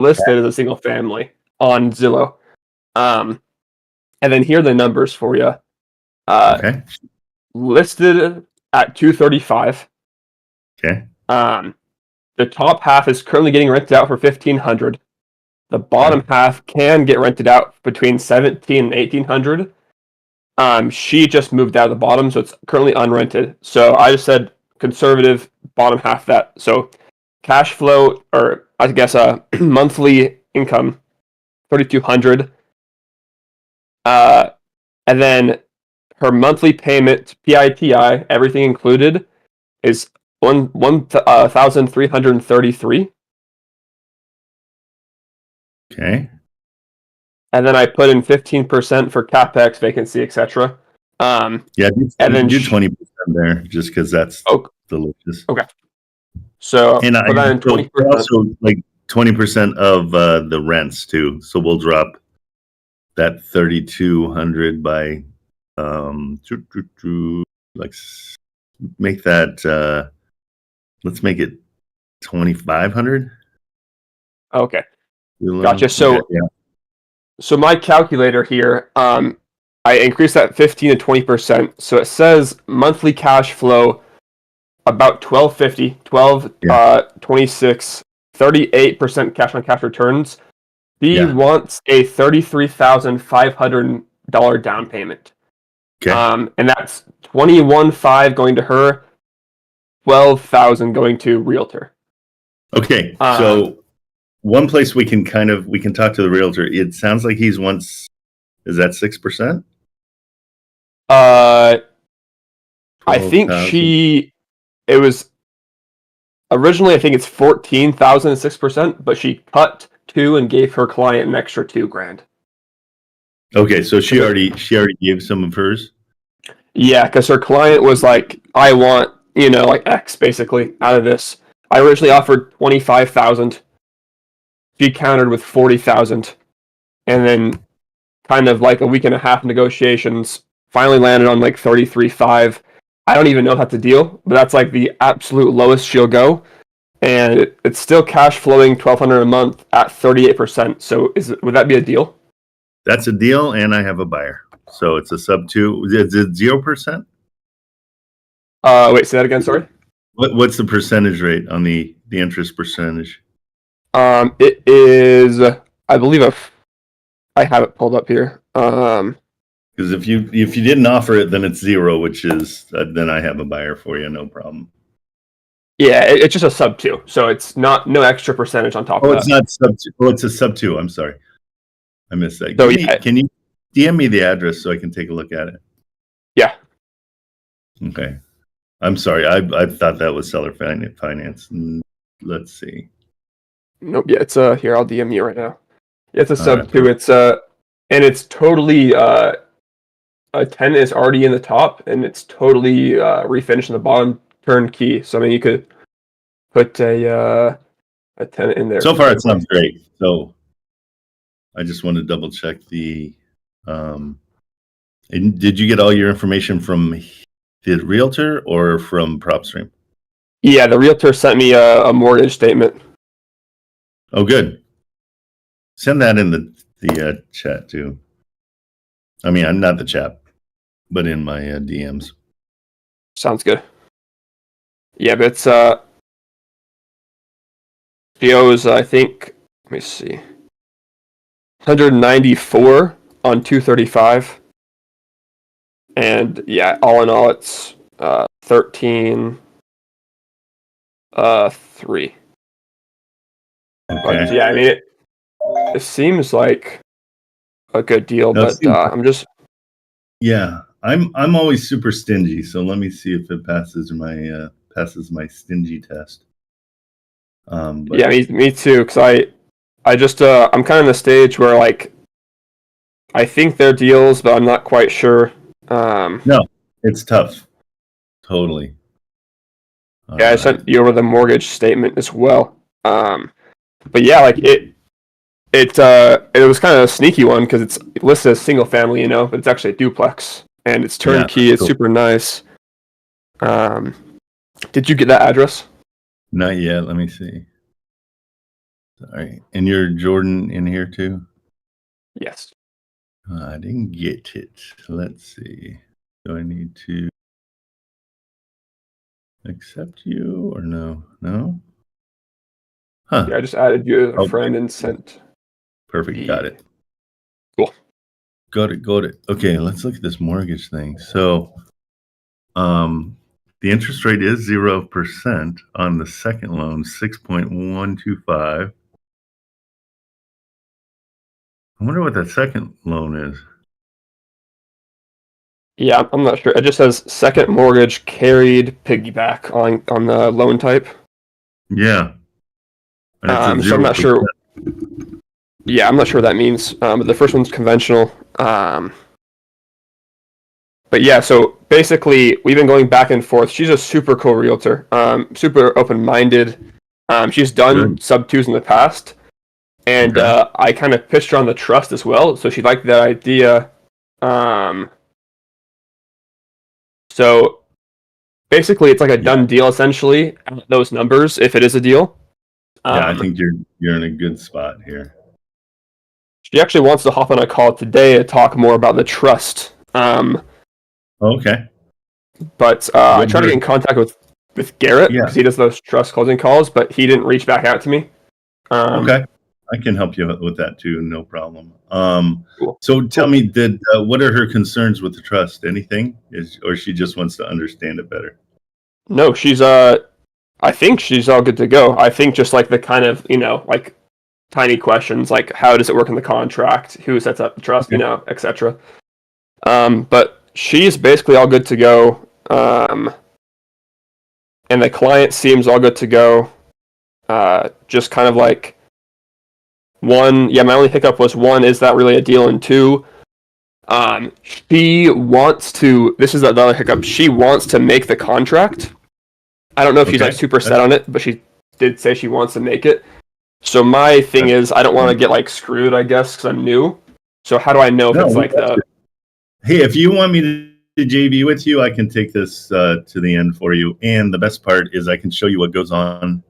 listed as a single family on Zillow. And then here are the numbers for you. Okay. Listed at $235. Okay. The top half is currently getting rented out for $1,500. The bottom half can get rented out between $1,700 and $1,800. She just moved out of the bottom, so it's currently unrented. So I just said conservative bottom half that. So cash flow, or I guess monthly income, $3,200. And then her monthly payment, PITI, everything included, is $1,333. Okay. And then I put in 15% for capex, vacancy, etc. Yeah, and then do 20% there, just because that's delicious. Okay. So and put that in 20%. Also, like 20% of the rents too. So we'll drop that 3,200 by like make that let's make it 2,500. Okay. Gotcha. So okay, yeah. So my calculator here, I increased that 15 to 20%. So it says monthly cash flow about $1,250, 26, 38% cash on cash returns. He wants a $33,500 down payment. Okay. And that's $21,500 going to her, $12,000 going to realtor. Okay. So one place we can talk to the realtor. It sounds like is that 6%? I think it was originally, I think it's 14,000 and 6%, but she cut 2 and gave her client an extra $2,000. Okay, so she already gave some of hers? Yeah, because her client was like, I want, like X basically out of this. I originally offered 25,000. She countered with 40,000, and then kind of like a week and a half negotiations, finally landed on like 33.5. I don't even know if that's a deal, but that's like the absolute lowest she'll go, and it's still cash flowing $1,200 a month at 38%. So would that be a deal? That's a deal, and I have a buyer. So it's a sub 2. Is it 0%? Wait, say that again. Sorry. What's the percentage rate on the interest percentage? It is, I believe, I have it pulled up here. Because if you didn't offer it, then it's 0, which is then I have a buyer for you, no problem. Yeah, it's just a sub 2, so it's no extra percentage on top of that. Oh, it's not sub 2. Oh, it's a sub 2. I'm sorry, I missed that. So, can you DM me the address so I can take a look at it? Yeah. Okay. I'm sorry. I thought that was seller finance. Let's see. Nope. Yeah, it's here. I'll DM you right now. Yeah, it's a sub 2. It's and it's totally a tenant is already in the top, and it's totally refinished in the bottom, turnkey. So I mean, you could put a tenant in there. So far, it sounds great. So I just want to double check the. And did you get all your information from the realtor or from PropStream? Yeah, the realtor sent me a mortgage statement. Oh, good. Send that in the chat too. I mean, I'm not the chat, but in my DMs. Sounds good. Yeah, but it's PO's, I think. Let me see. 194 on 235. And yeah, all in all, it's 13 3. Okay. But yeah, I mean, it seems like a good deal, but I'm just. Yeah, I'm always super stingy, so let me see if it passes my stingy test. Yeah, me too. Because I just I'm kind of in the stage where like I think they're deals, but I'm not quite sure. No, it's tough. Totally. Yeah, I sent you over the mortgage statement as well. But yeah, like it was kind of a sneaky one because it's listed as single family, but it's actually a duplex and it's turnkey. Yeah, it's cool. Super nice. Did you get that address? Not yet. Let me see. All right. And you're Jordan in here too? Yes. I didn't get it. Let's see. Do I need to accept you or no? No? Huh. Yeah, I just added you as a Okay. friend and sent Perfect. Got it. Cool. Got it. Okay, let's look at this mortgage thing. So, the interest rate is 0% on the second loan, 6.125. I wonder what that second loan is. Yeah, I'm not sure. It just says second mortgage carried piggyback on the loan type. Yeah. And it's a So I'm not 0%. sure. Yeah, I'm not sure what that means. But the first one's conventional. But yeah, so basically we've been going back and forth. She's a super cool realtor. Super open-minded. She's done Good. sub-twos in the past. And Okay. I kind of pitched her on the trust as well. So she liked that idea. So basically it's like a done deal essentially at those numbers if it is a deal. Yeah, I think you're in a good spot here. She actually wants to hop on a call today to talk more about the trust. Okay. But I tried to get in contact with Garrett because he does those trust closing calls, but he didn't reach back out to me. Okay. I can help you with that too, no problem. Cool. So tell me, what are her concerns with the trust? Anything? Or she just wants to understand it better? No, she's I think she's all good to go. I think just like the kind of, like tiny questions like how does it work in the contract, who sets up the trust, etc. But she's basically all good to go. And the client seems all good to go. Just kind of like my only hiccup was one, is that really a deal? And two, she wants to, this is the other hiccup, she wants to make the contract. I don't know if she's like super set on it, but she did say she wants to make it. So my thing is, I don't want to get like screwed, I guess, because I'm new. So how do I know if it's like the... Hey, if you want me to JV with you, I can take this to the end for you. And the best part is I can show you what goes on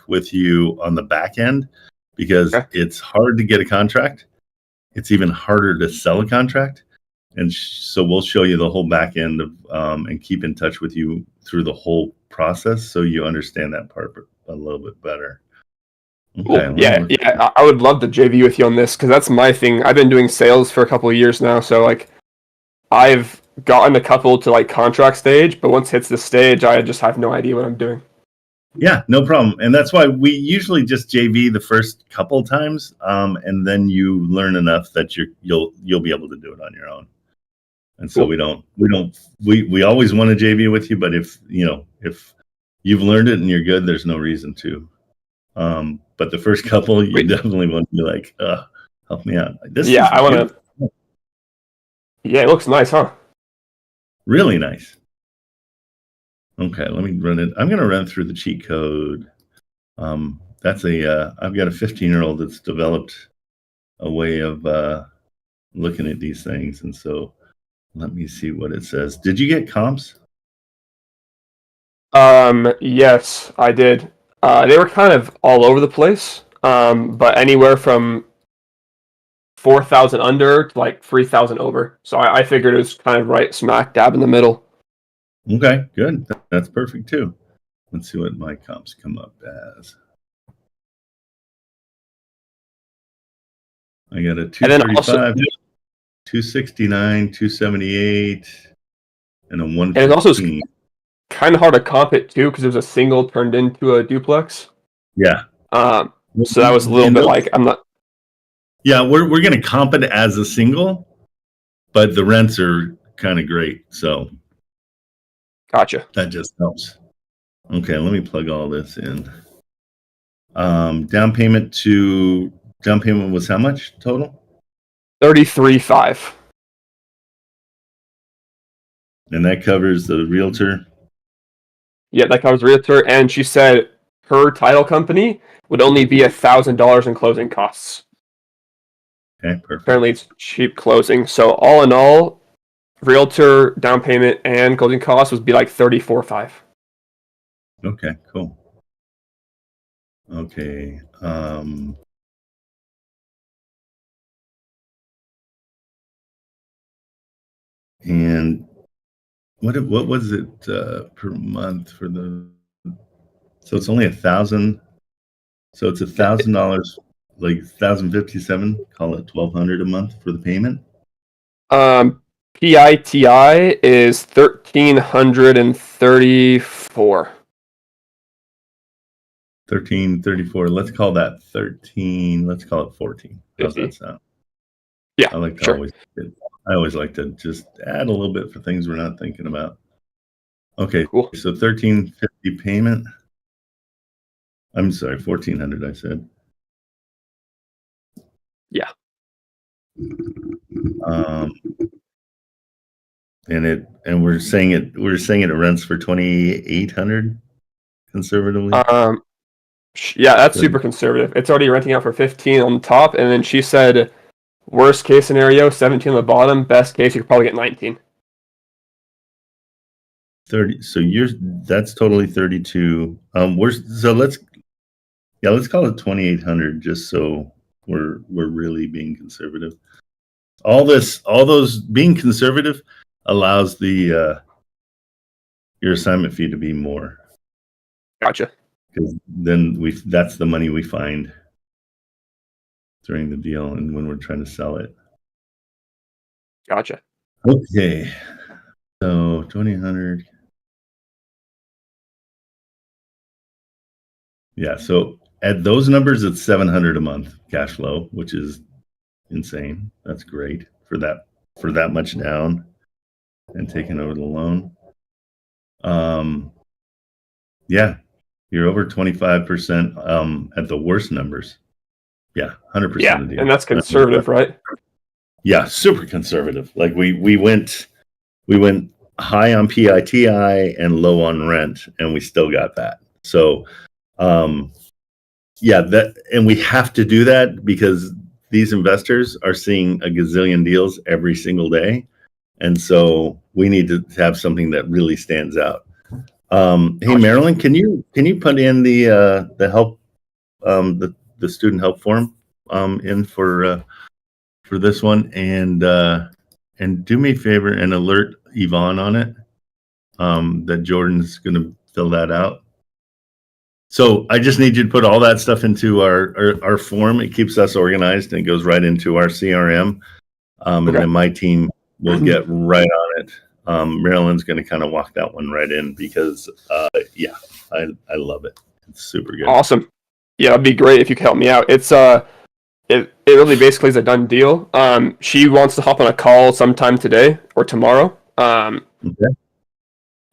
with you on the back end, because it's hard to get a contract. It's even harder to sell a contract. And so we'll show you the whole back end of and keep in touch with you through the whole process so you understand that part a little bit better. Okay. Cool. Yeah. I would love to JV with you on this because that's my thing. I've been doing sales for a couple of years now, so like I've gotten a couple to like contract stage, but once it hits the stage, I just have no idea what I'm doing. Yeah, no problem. And that's why we usually just JV the first couple times, and then you learn enough that you'll be able to do it on your own. And so we always want to JV with you, but if you've learned it and you're good, there's no reason to. But the first couple, you definitely want to be like, help me out. I want to. Yeah, it looks nice, huh? Really nice. Okay, let me run it. I'm going to run through the cheat code. I've got a 15-year-old that's developed a way of looking at these things. And so let me see what it says. Did you get comps? Yes, I did. They were kind of all over the place, but anywhere from 4,000 under to like 3,000 over. So I figured it was kind of right smack dab in the middle. Okay, good. That's perfect too. Let's see what my comps come up as. I got a 235, 269, 278, and a 115. And it's also kind of hard to comp it too because it was a single turned into a duplex. Yeah. So that was a little bit like I'm not. Yeah, we're going to comp it as a single, but the rents are kind of great. So gotcha. That just helps. Okay, let me plug all this in. Down payment was how much total? 33.5. And that covers the realtor? Yeah, that covers realtor. And she said her title company would only be $1,000 in closing costs. Okay, perfect. Apparently it's cheap closing. So all in all, realtor, down payment, and closing costs would be like 34.5. Okay, cool. Okay. And what was it per month for the? So it's only 1,000. So it's $1,000, like 1,057. Call it 1,200 a month for the payment. PITI is 1,334. 1,334. Let's call that 13. Let's call it 14. How's 50. that sound? Yeah, I like to sure. I always like to just add a little bit for things we're not thinking about. Okay, Cool. so 1,350 payment. I'm sorry, 1,400. I said. Yeah. And we're saying it rents for 2,800 conservatively. Yeah, that's super conservative. It's already renting out for 15 on the top, and then she said, worst case scenario, 17 on the bottom. Best case, you could probably get 19. 30. So that's totally 32. Let's call it 2,800 just so we're really being conservative. All those being conservative allows your assignment fee to be more. Gotcha. Because then that's the money we find during the deal and when we're trying to sell it. Gotcha. Okay. So 2,800. Yeah. So at those numbers, it's 700 a month cash flow, which is insane. That's great for that much down and taking over the loan. Yeah, you're over 25% at the worst numbers. Yeah, 100% Yeah, of the deal. and that's conservative, right? Yeah, super conservative. Like we went high on PITI and low on rent, and we still got that. So, yeah, and we have to do that because these investors are seeing a gazillion deals every single day, and so we need to have something that really stands out. Hey, Marilyn, can you put in the help the student help form in for this one and do me a favor and alert Yvonne on it that Jordan's going to fill that out. So I just need you to put all that stuff into our form. It keeps us organized and it goes right into our CRM. And then my team will get right on it. Marilyn's going to kind of walk that one right in because, yeah, I love it. It's super good. Awesome. Yeah, it'd be great if you could help me out. It's it really basically is a done deal. She wants to hop on a call sometime today or tomorrow. Okay.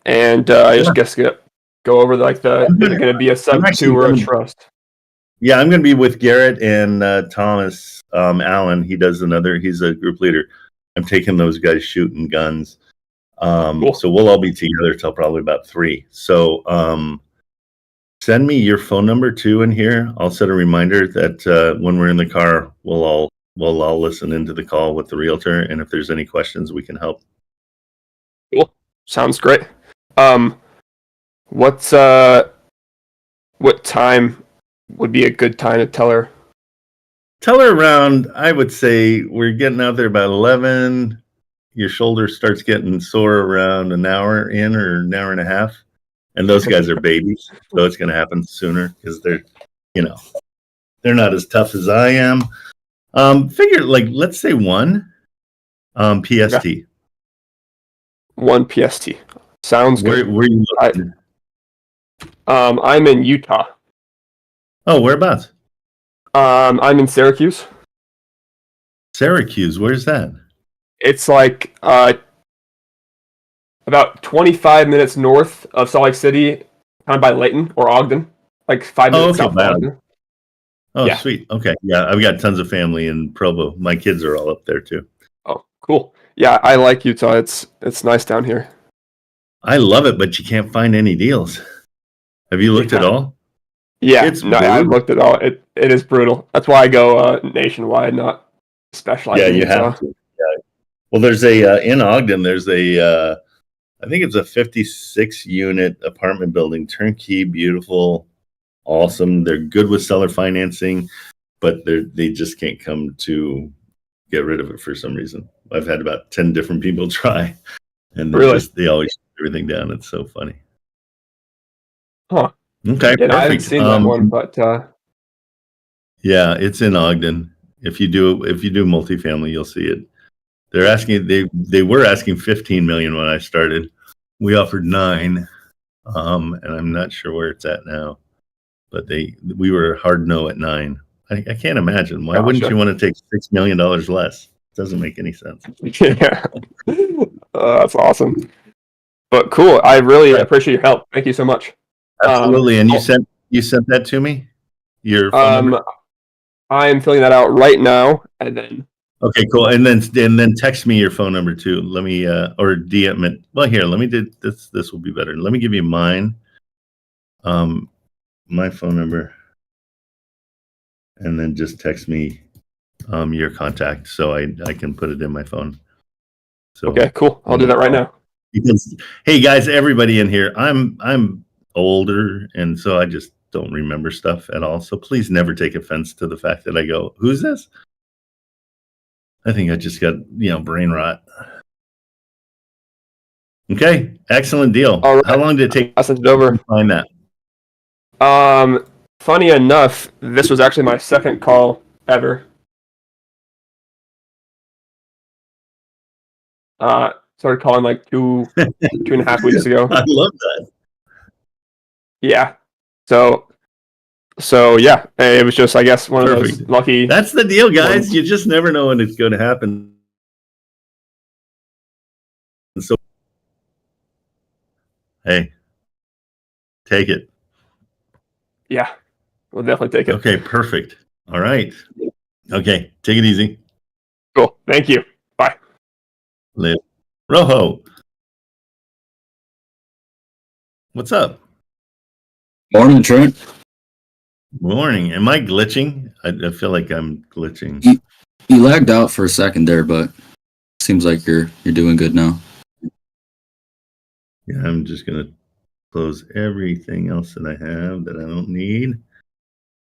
And I just guess go over is it going to be a sub two or a trust? Yeah, I'm going to be with Garrett and Thomas Allen. He's a group leader. I'm taking those guys shooting guns. Cool. So we'll all be together till probably about 3. So send me your phone number too in here. I'll set a reminder that when we're in the car, we'll all listen into the call with the realtor, and if there's any questions, we can help. Cool. Sounds great. What time would be a good time to tell her? Tell her around, I would say we're getting out there about 11. Your shoulder starts getting sore around an hour in or an hour and a half. And those guys are babies. So it's going to happen sooner because they're not as tough as I am. Figure let's say 1 PST. Okay. 1 PST. Sounds good. Where are you looking? I'm in Utah. Oh, whereabouts? I'm in Syracuse. Syracuse, where's that? It's like about 25 minutes north of Salt Lake City, kind of by Layton or Ogden, like 5 minutes south of Ogden. Oh, yeah. Sweet. Okay. Yeah, I've got tons of family in Provo. My kids are all up there too. Oh, cool. Yeah, I like Utah. It's nice down here. I love it, but you can't find any deals. Have you looked at all? Yeah, I've looked at all. It is brutal. That's why I go nationwide, not specialized in Utah. You have to. Yeah. Well, there's in Ogden, there's I think it's a 56 unit apartment building, turnkey, beautiful. awesome. They're good with seller financing, but they just can't come to get rid of it for some reason. I've had about 10 different people try, and they always shut everything down. It's so funny. Huh. Okay, Yeah, no, I haven't perfect. seen that one, but yeah, it's in Ogden. If you do multifamily, you'll see it. They're asking they were asking 15 million when I started. We offered 9, and I'm not sure where it's at now. But we were hard no at 9. I can't imagine. Why wouldn't you want to take $6 million less? It doesn't make any sense. Yeah, that's awesome. But cool. I really appreciate your help. Thank you so much. Absolutely. And you sent that to me? Your phone number? I'm filling that out right now, and then. Okay, cool. And then text me your phone number too. Let me or DM it. Well, here, let me do this. This will be better. Let me give you mine. My phone number, and then just text me your contact so I can put it in my phone. So okay, cool. I'll do that right now. Because hey guys, everybody in here, I'm older, and so I just don't remember stuff at all. So please never take offense to the fact that I go, "Who's this?" I think I just got brain rot. Okay, excellent deal. All right. How long did it take? I sent it over. To find that. Funny enough, this was actually my second call ever. Started calling like 2.5 weeks ago. I love that. Yeah. So yeah, it was just, I guess, one of those lucky. That's the deal, guys. You just never know when it's going to happen. So, hey, take it. Yeah, we'll definitely take it. Okay, perfect. All right. Okay, take it easy. Cool. Thank you. Bye. Live. Rojo. What's up? Morning, Trent. Morning. Am I glitching? I feel like I'm glitching. You lagged out for a second there, but seems like you're doing good now. Yeah, I'm just gonna close everything else that I have that I don't need.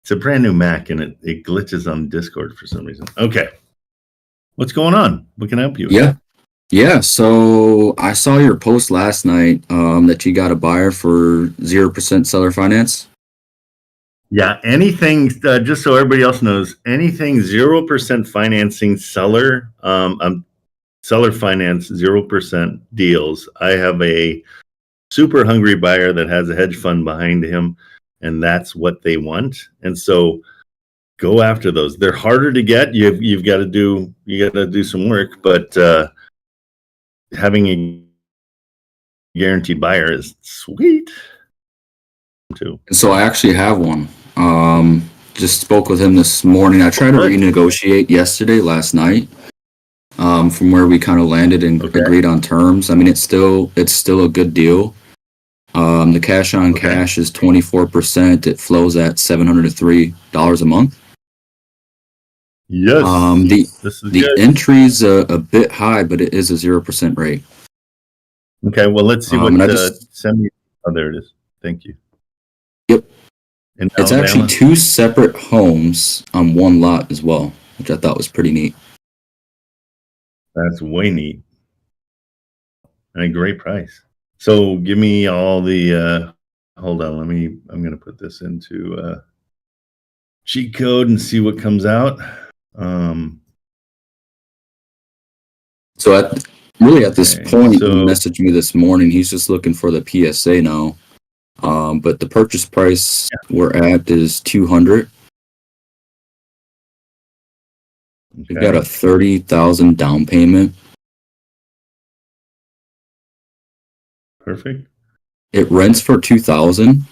It's a brand new Mac, and it glitches on Discord for some reason. Okay. What's going on? What can I help you with? Yeah. So I saw your post last night that you got a buyer for 0% seller finance. Yeah, anything, just so everybody else knows, anything 0% financing seller, seller finance 0% deals. I have a super hungry buyer that has a hedge fund behind him, and that's what they want. And so go after those. They're harder to get. You've got to do some work, but having a guaranteed buyer is sweet too. And so I actually have one. Just spoke with him this morning. I tried to renegotiate last night. From where we kind of landed and agreed on terms. I mean, it's still a good deal. The cash on cash is 24%. It flows at $703 a month. Yes. The entry's a bit high, but it is a 0% rate. Okay, well, let's see what send me. Oh, there it is. Thank you. Yep. It's actually 2 separate homes on one lot as well, which I thought was pretty neat. That's way neat. And a great price. So give me all the hold on, I'm gonna put this into cheat code and see what comes out. So at this point, he messaged me this morning. He's just looking for the PSA now. But the purchase price we're at is $200. We've got a $30,000 down payment. Perfect. It rents for $2,000,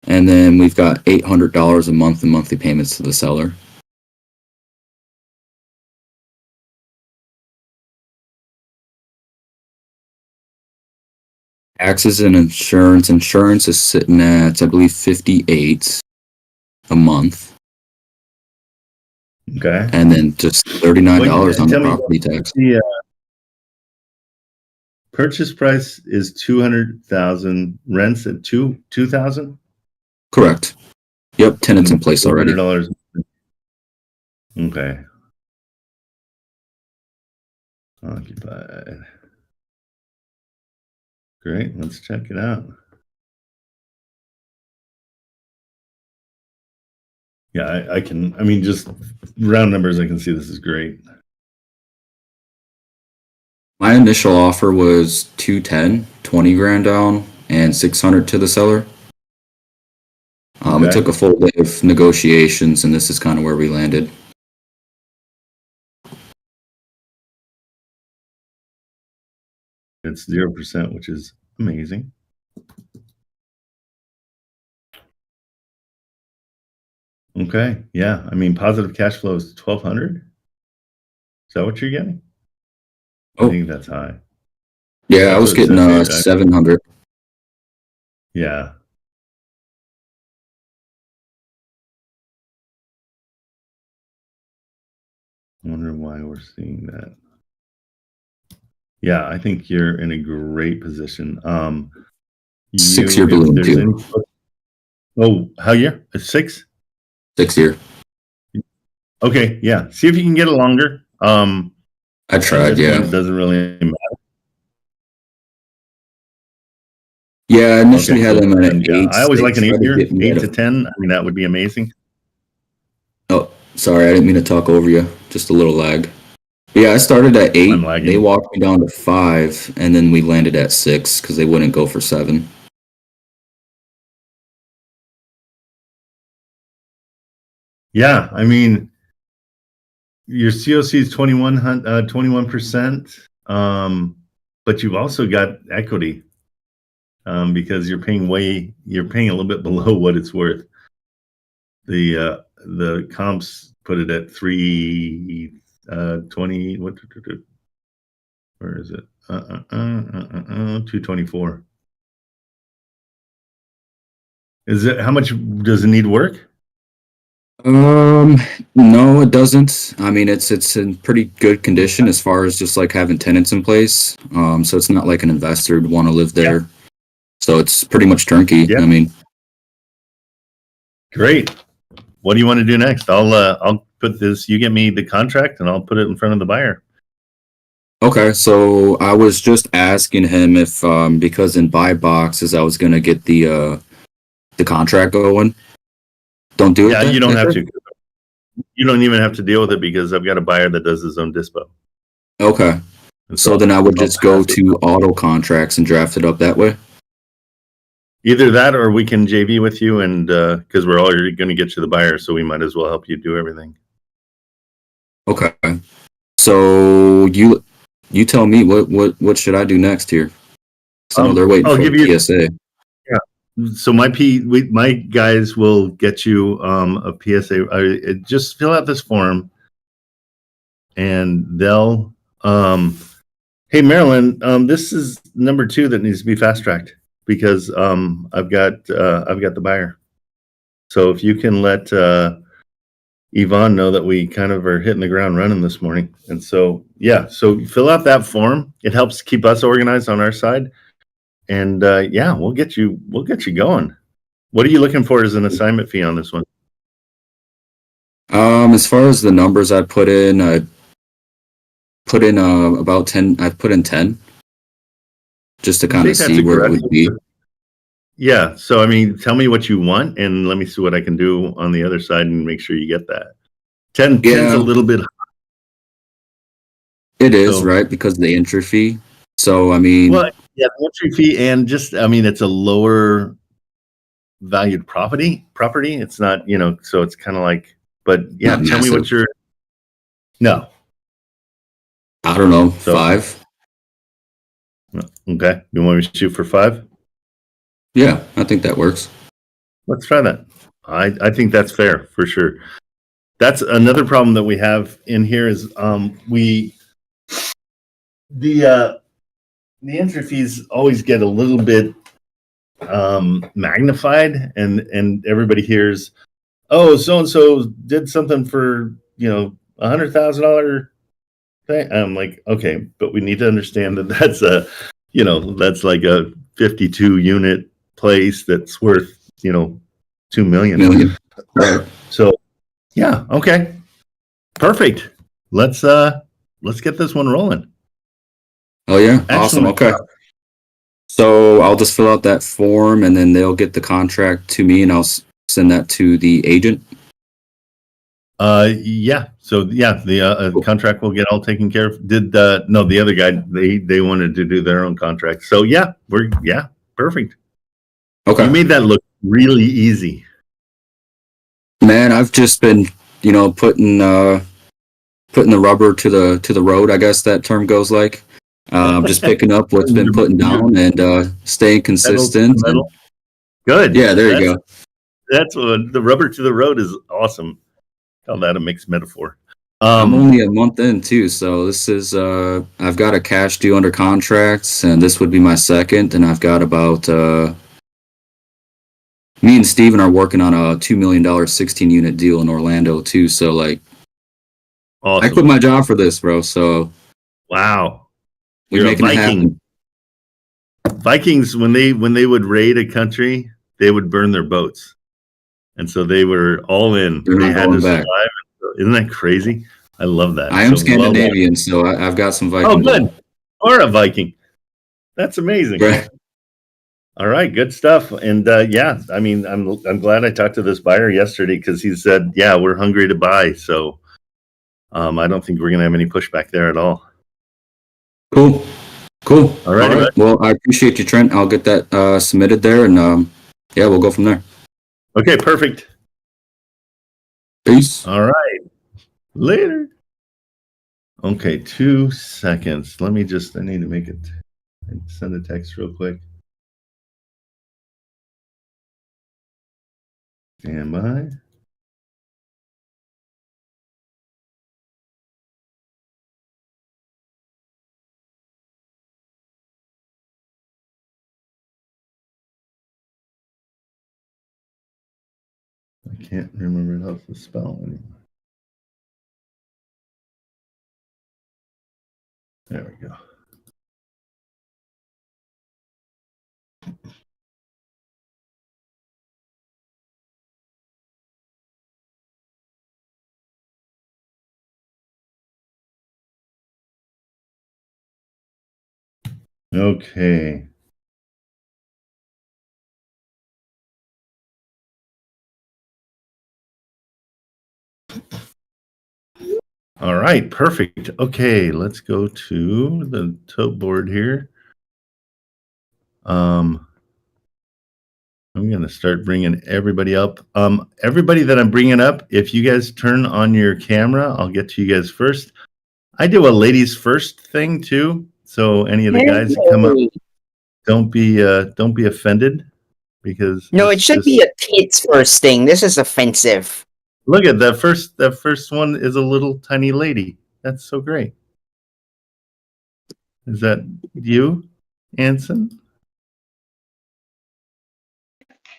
and then we've got $800 a month in monthly payments to the seller. Taxes and insurance. Insurance is sitting at, I believe, $58 a month. Okay. And then just $39 on the property tax. The purchase price is $200,000. Rents at $2,000. Correct. Yep, tenants in place already. $400. Okay. Occupied. Great. Let's check it out. Yeah, I can. I mean, just round numbers. I can see this is great. My initial offer was 210, 20 grand down, and 600 to the seller. It took a full day of negotiations, and this is kind of where we landed. It's 0%, which is amazing. Okay, yeah. I mean, positive cash flow is 1,200. Is that what you're getting? I think that's high. Yeah, I was getting 700. Yeah. I wonder why we're seeing that. Yeah, I think you're in a great position. 6-year balloon too. How year? A 6? 6 year. Okay, yeah. See if you can get it longer. I tried, yeah. It doesn't really matter. Yeah, I initially had them at an 8. I always like an 8 year, 8 to 10. I mean, that would be amazing. Oh, sorry, I didn't mean to talk over you. Just a little lag. But yeah, I started at 8. They walked me down to 5, and then we landed at 6 because they wouldn't go for 7. Yeah, I mean, your COC is 21%, but you've also got equity because you're paying a little bit below what it's worth. The comps put it at 320. Where is it? 224. Is it how much does it need work? No, it doesn't. I mean, it's in pretty good condition as far as just like having tenants in place. So it's not like an investor would want to live there. Yeah. So it's pretty much turnkey. Yeah. I mean, great. What do you want to do next? I'll put this. You get me the contract, and I'll put it in front of the buyer. Okay, so I was just asking him if because in buy boxes I was gonna get the contract going. Don't do it. Yeah, you don't have to. You don't even have to deal with it because I've got a buyer that does his own dispo. Okay. So then I would just go to auto contracts and draft it up that way? Either that or we can JV with you, and because we're already going to get you the buyer, so we might as well help you do everything. Okay. So you tell me what should I do next here? So they're waiting for the PSA. Yeah. So my guys will get you a PSA. Just fill out this form, and they'll. Hey Marilyn, this is number 2 that needs to be fast tracked because I've got the buyer. So if you can let Yvonne know that we kind of are hitting the ground running this morning, and so so fill out that form. It helps keep us organized on our side. And we'll get you going. What are you looking for as an assignment fee on this one? As far as the numbers I put in about 10. I put in 10 just to kind of see where it would be. Yeah. So I mean, tell me what you want, and let me see what I can do on the other side and make sure you get that. 10 is a little bit high. It is, right, because of the entry fee. So I mean. Well, yeah, the entry fee and just, I mean, it's a lower valued property. It's not, so it's kind of like, but yeah, not tell massive. Me what your, no. I don't know, 5. Okay. You want me to shoot for 5? Yeah, I think that works. Let's try that. I think that's fair for sure. That's another problem that we have in here is the entry fees always get a little bit magnified, and everybody hears, oh, so and so did something for $100,000 thing. I'm like, okay, but we need to understand that that's that's like a 52 unit place that's worth 2 million. Right. So, yeah, okay, perfect. Let's get this one rolling. Oh yeah, awesome. Excellent. Okay. So I'll just fill out that form, and then they'll get the contract to me, and I'll send that to the agent. Yeah. So yeah, the Cool. contract will get all taken care of. Did no, the other guy they wanted to do their own contract. So yeah, perfect. Okay. You made that look really easy. Man, I've just been, putting the rubber to the road. I guess that term goes like. Just picking up what's been put down and staying consistent. Metal. Good. Yeah, there you go. That's what the rubber to the road is awesome. Call that a mixed metaphor. I'm only a month in too, so this is I've got a cash due under contracts, and this would be my second, and I've got about me and Steven are working on a $2 million 16-unit deal in Orlando too. So like, awesome. I quit my job for this, bro. So wow, we're making it happen. Vikings, when they would raid a country, they would burn their boats, and so they were all in. They're They not had going to back. survive. Isn't that crazy? I love that. I am Scandinavian, so I've got some Vikings. Oh, good. Or a Viking. That's amazing. Right. All right, good stuff. And yeah, I mean, I'm glad I talked to this buyer yesterday because he said, yeah, we're hungry to buy. So I don't think we're gonna have any pushback there at all. Cool. All right. Well, I appreciate you, Trent. I'll get that submitted there, and yeah, we'll go from there. Okay, perfect. Peace. All right. Later. Okay, 2 seconds. I need to make it. Send a text real quick. Stand by. I can't remember how to spell anymore. There we go. Okay. All right, perfect. Okay, let's go to the tote board here. I'm going to start bringing everybody up. Everybody that I'm bringing up, if you guys turn on your camera, I'll get to you guys first. I do a ladies first thing too. So any of the guys that come up, don't be offended because no, it should be a kids first thing. This is offensive. Look at that first one is a little tiny lady. That's so great. Is that you, Anson?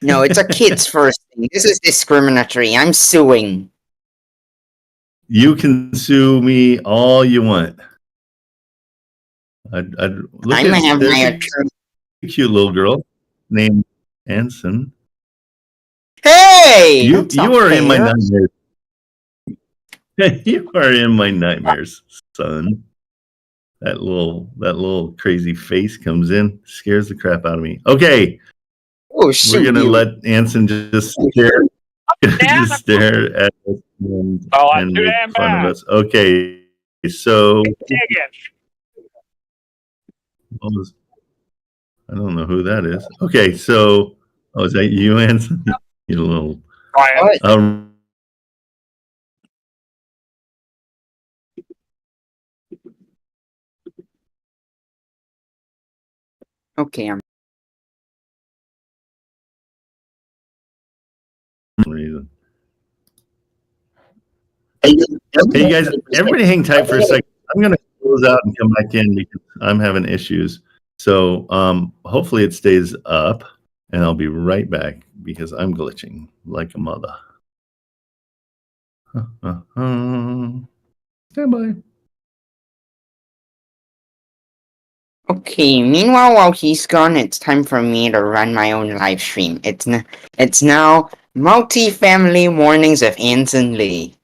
No, it's a kids first thing. This is discriminatory. I'm suing. You can sue me all you want. I'm gonna have my attorney. Cute little girl named Anson. Hey, you are in my nightmares. You are in my nightmares, son. That little crazy face comes in, scares the crap out of me. Okay, oh, shoot, we're gonna let Anson just stare at us and make fun of us. Okay, so I don't know who that is. Okay, so is that you, Anson? You little. Okay, Reason. Hey, you guys, everybody hang tight for a second. I'm going to close out and come back in because I'm having issues. So hopefully it stays up, and I'll be right back because I'm glitching like a mother. Stand by. Okay, meanwhile, while he's gone, it's time for me to run my own live stream. It's now Multi-family mornings of Anson Lee.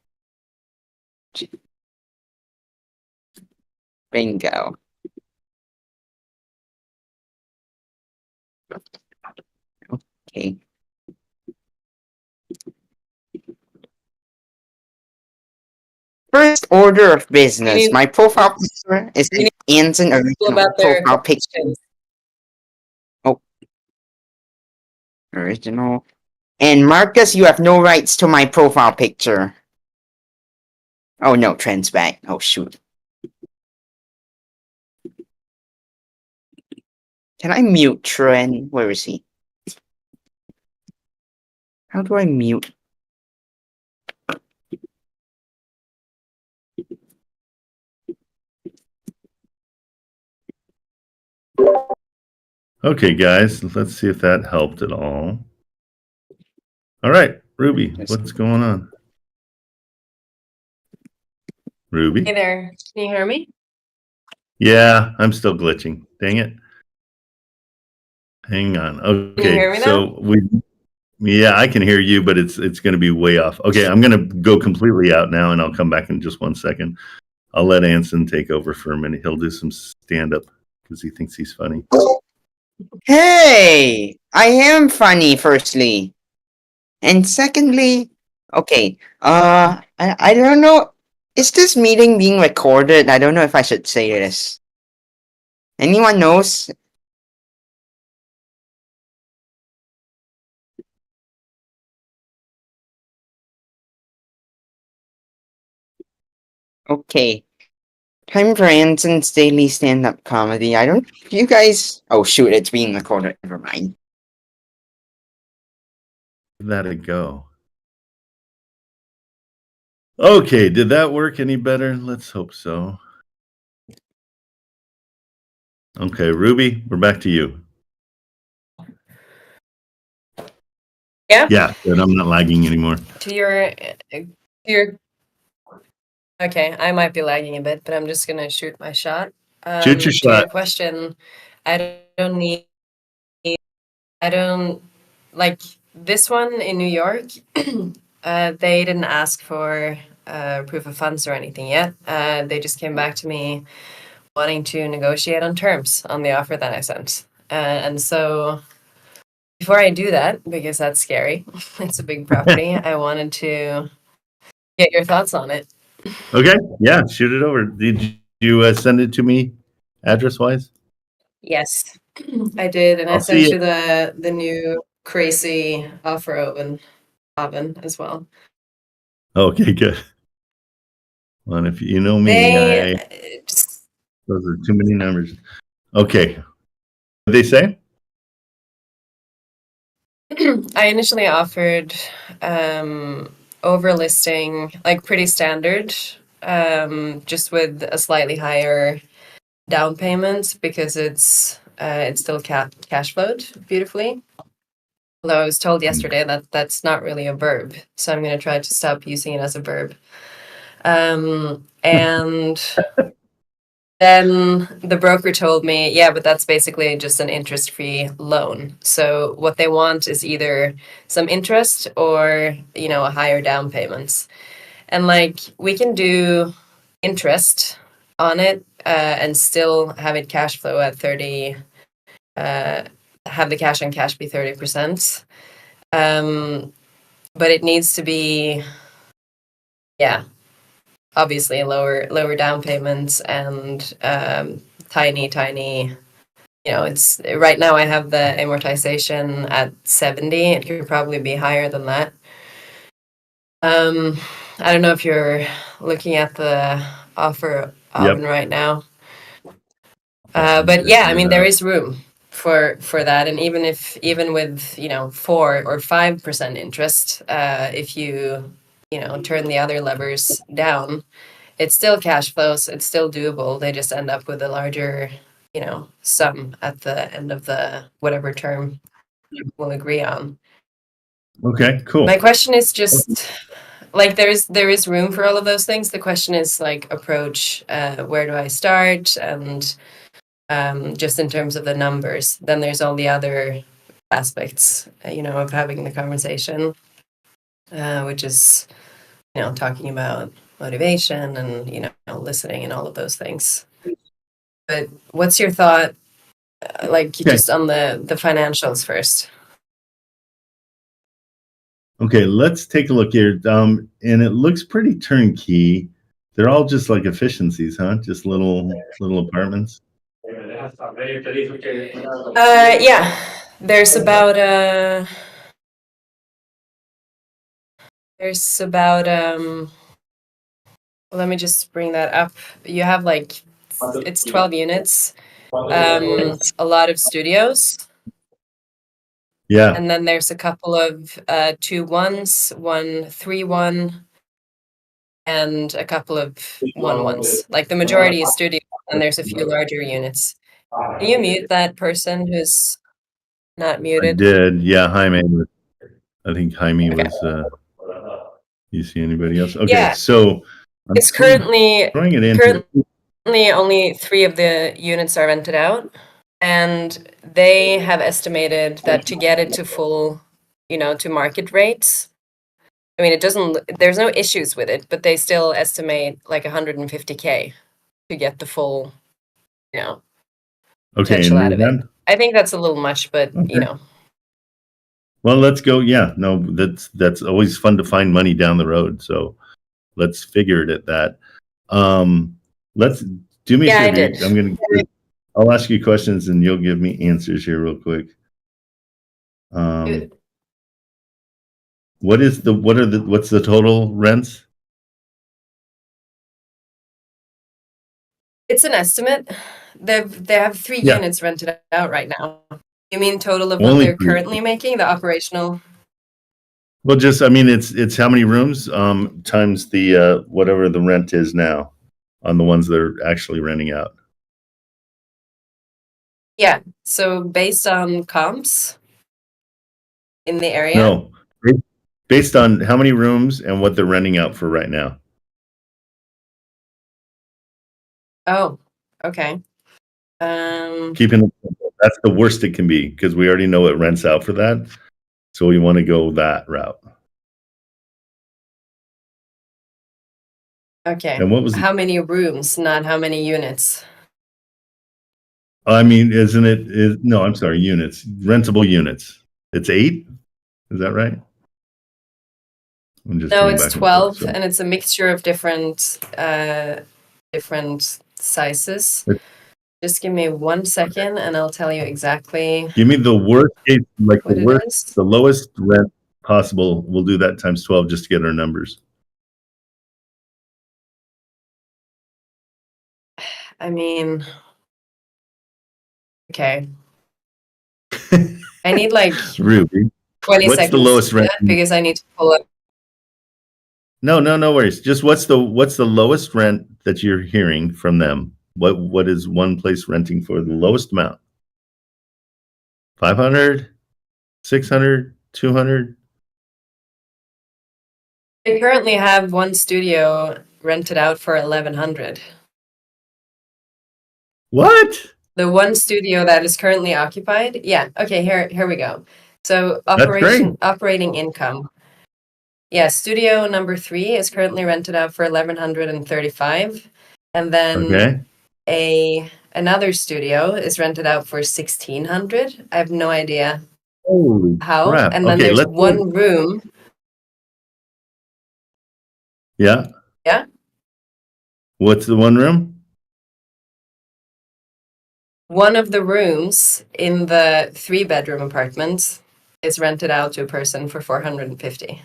Bingo. Okay. First order of business. My profile picture is an Anson original about their profile picture. questions. Original. And Marcus, you have no rights to my profile picture. Oh no, Trent's back. Oh shoot. Can I mute Trent? Where is he? How do I mute? Okay, guys, let's see if that helped at all. All right, Ruby, what's going on? Ruby? Hey there, can you hear me? Yeah, I'm still glitching. Dang it. Hang on. Okay, Can you hear me so yeah, I can hear you, but it's going to be way off. Okay, I'm going to go completely out now, and I'll come back in just 1 second. I'll let Anson take over for a minute. He'll do some stand-up because he thinks he's funny. Hey! I am funny, firstly. And secondly, okay, I don't know. Is this meeting being recorded? I don't know if I should say this. Anyone knows? Okay. Time for Anson's daily stand-up comedy. I don't... You guys... Oh shoot, it's being recorded. Never mind. Give that a go. Okay, did that work any better? Let's hope so. Okay, Ruby, we're back to you. Yeah? Yeah, good. I'm not lagging anymore. To your okay, I might be lagging a bit, but I'm just gonna shoot my shot. Shoot your To your shot. question, I don't like this one in New York. They didn't ask for proof of funds or anything yet. They just came back to me wanting to negotiate on terms on the offer that I sent. And so before I do that, because that's scary, it's a big property, I wanted to get your thoughts on it. Okay, yeah, shoot it over. Did you send it to me address-wise? Yes, I did, and I I'll sent see you the new crazy offer oven as well. Okay, good. Well, if you know me, They just those are too many numbers. Okay. What did they say? I initially offered overlisting, like pretty standard, just with a slightly higher down payment because it's still cash flowed beautifully. Although I was told yesterday that that's not really a verb, so I'm going to try to stop using it as a verb. And then the broker told me, yeah, but that's basically just an interest-free loan. So what they want is either some interest or, a higher down payment. And like we can do interest on it and still have it cash flow at 30, have the cash on cash be 30%. But it needs to be, yeah, obviously lower down payments and tiny. It's right now I have the amortization at 70. It could probably be higher than that. I don't know if you're looking at the offer oven right now. But yeah, I mean there is room for that, and even with 4 or 5% interest, if you turn the other levers down, it's still cash flows, it's still doable. They just end up with a larger sum at the end of the whatever term we'll agree on. Okay, cool. My question is just like there is room for all of those things. The question is like approach, where do I start, and just in terms of the numbers. Then there's all the other aspects of having the conversation. which is, talking about motivation and, listening and all of those things. But what's your thought, just on the financials first? Okay, let's take a look here. And it looks pretty turnkey. They're all just like efficiencies, huh? Just little apartments. Yeah. There's about let me just bring that up. You have it's 12 units, a lot of studios. Yeah. And then there's a couple of 2-1s, 1-3-1, and a couple of 1-1s. Like the majority is studio, and there's a few larger units. Can you mute that person who's not I muted? did. Yeah, Jaime. I think Jaime was. You see anybody else? Okay, Yeah. so It's currently throwing it into. only 3 of the units are rented out, and they have estimated that to get it to full, to market rates. I mean, there's no issues with it, but they still estimate like 150K to get the full, Okay, potential and out of it. I think that's a little much, but Okay. Well, let's go. Yeah, no, that's always fun to find money down the road. So let's figure it at that. Let's do me a Yeah, I favor. did. I'll ask you questions and you'll give me answers here real quick. What's the total rents? It's an estimate. They have 3 Yeah. units rented out right now. You mean total of Only what they're 3. currently making, the operational? Well, just I mean, it's how many rooms times the whatever the rent is now on the ones that are actually renting out. Yeah. So based on comps in the area? No, based on how many rooms and what they're renting out for right now. Oh, okay. Keeping it simple. That's the worst it can be because we already know it rents out for that, so we want to go that route. Okay. And what was? How many rooms, not how many units? I mean, isn't it? No, I'm sorry, units, rentable units. It's 8. Is that right? I'm just No, going it's back and 12, forth, so. and it's a mixture of different sizes. Just give me 1 second, and I'll tell you exactly Give me the worst case, like what the it worst, is. the lowest rent possible. We'll do that times 12 just to get our numbers. I mean, okay. I need like Ruby, 20 what's seconds the lowest to do rent? that because I need to pull up. No worries. Just what's the lowest rent that you're hearing from them? What is one place renting for the lowest amount? 500, 600, 200? They currently have one studio rented out for 1,100. What? The one studio that is currently occupied? Yeah. Okay, here we go. So great. operating income. Yeah, studio number 3 is currently rented out for 1,135. And then another studio is rented out for 1,600. I have no idea Holy how. crap. And then Okay, there's one room. Yeah. Yeah. What's the one room? One of the rooms in the 3-bedroom apartment is rented out to a person for 450.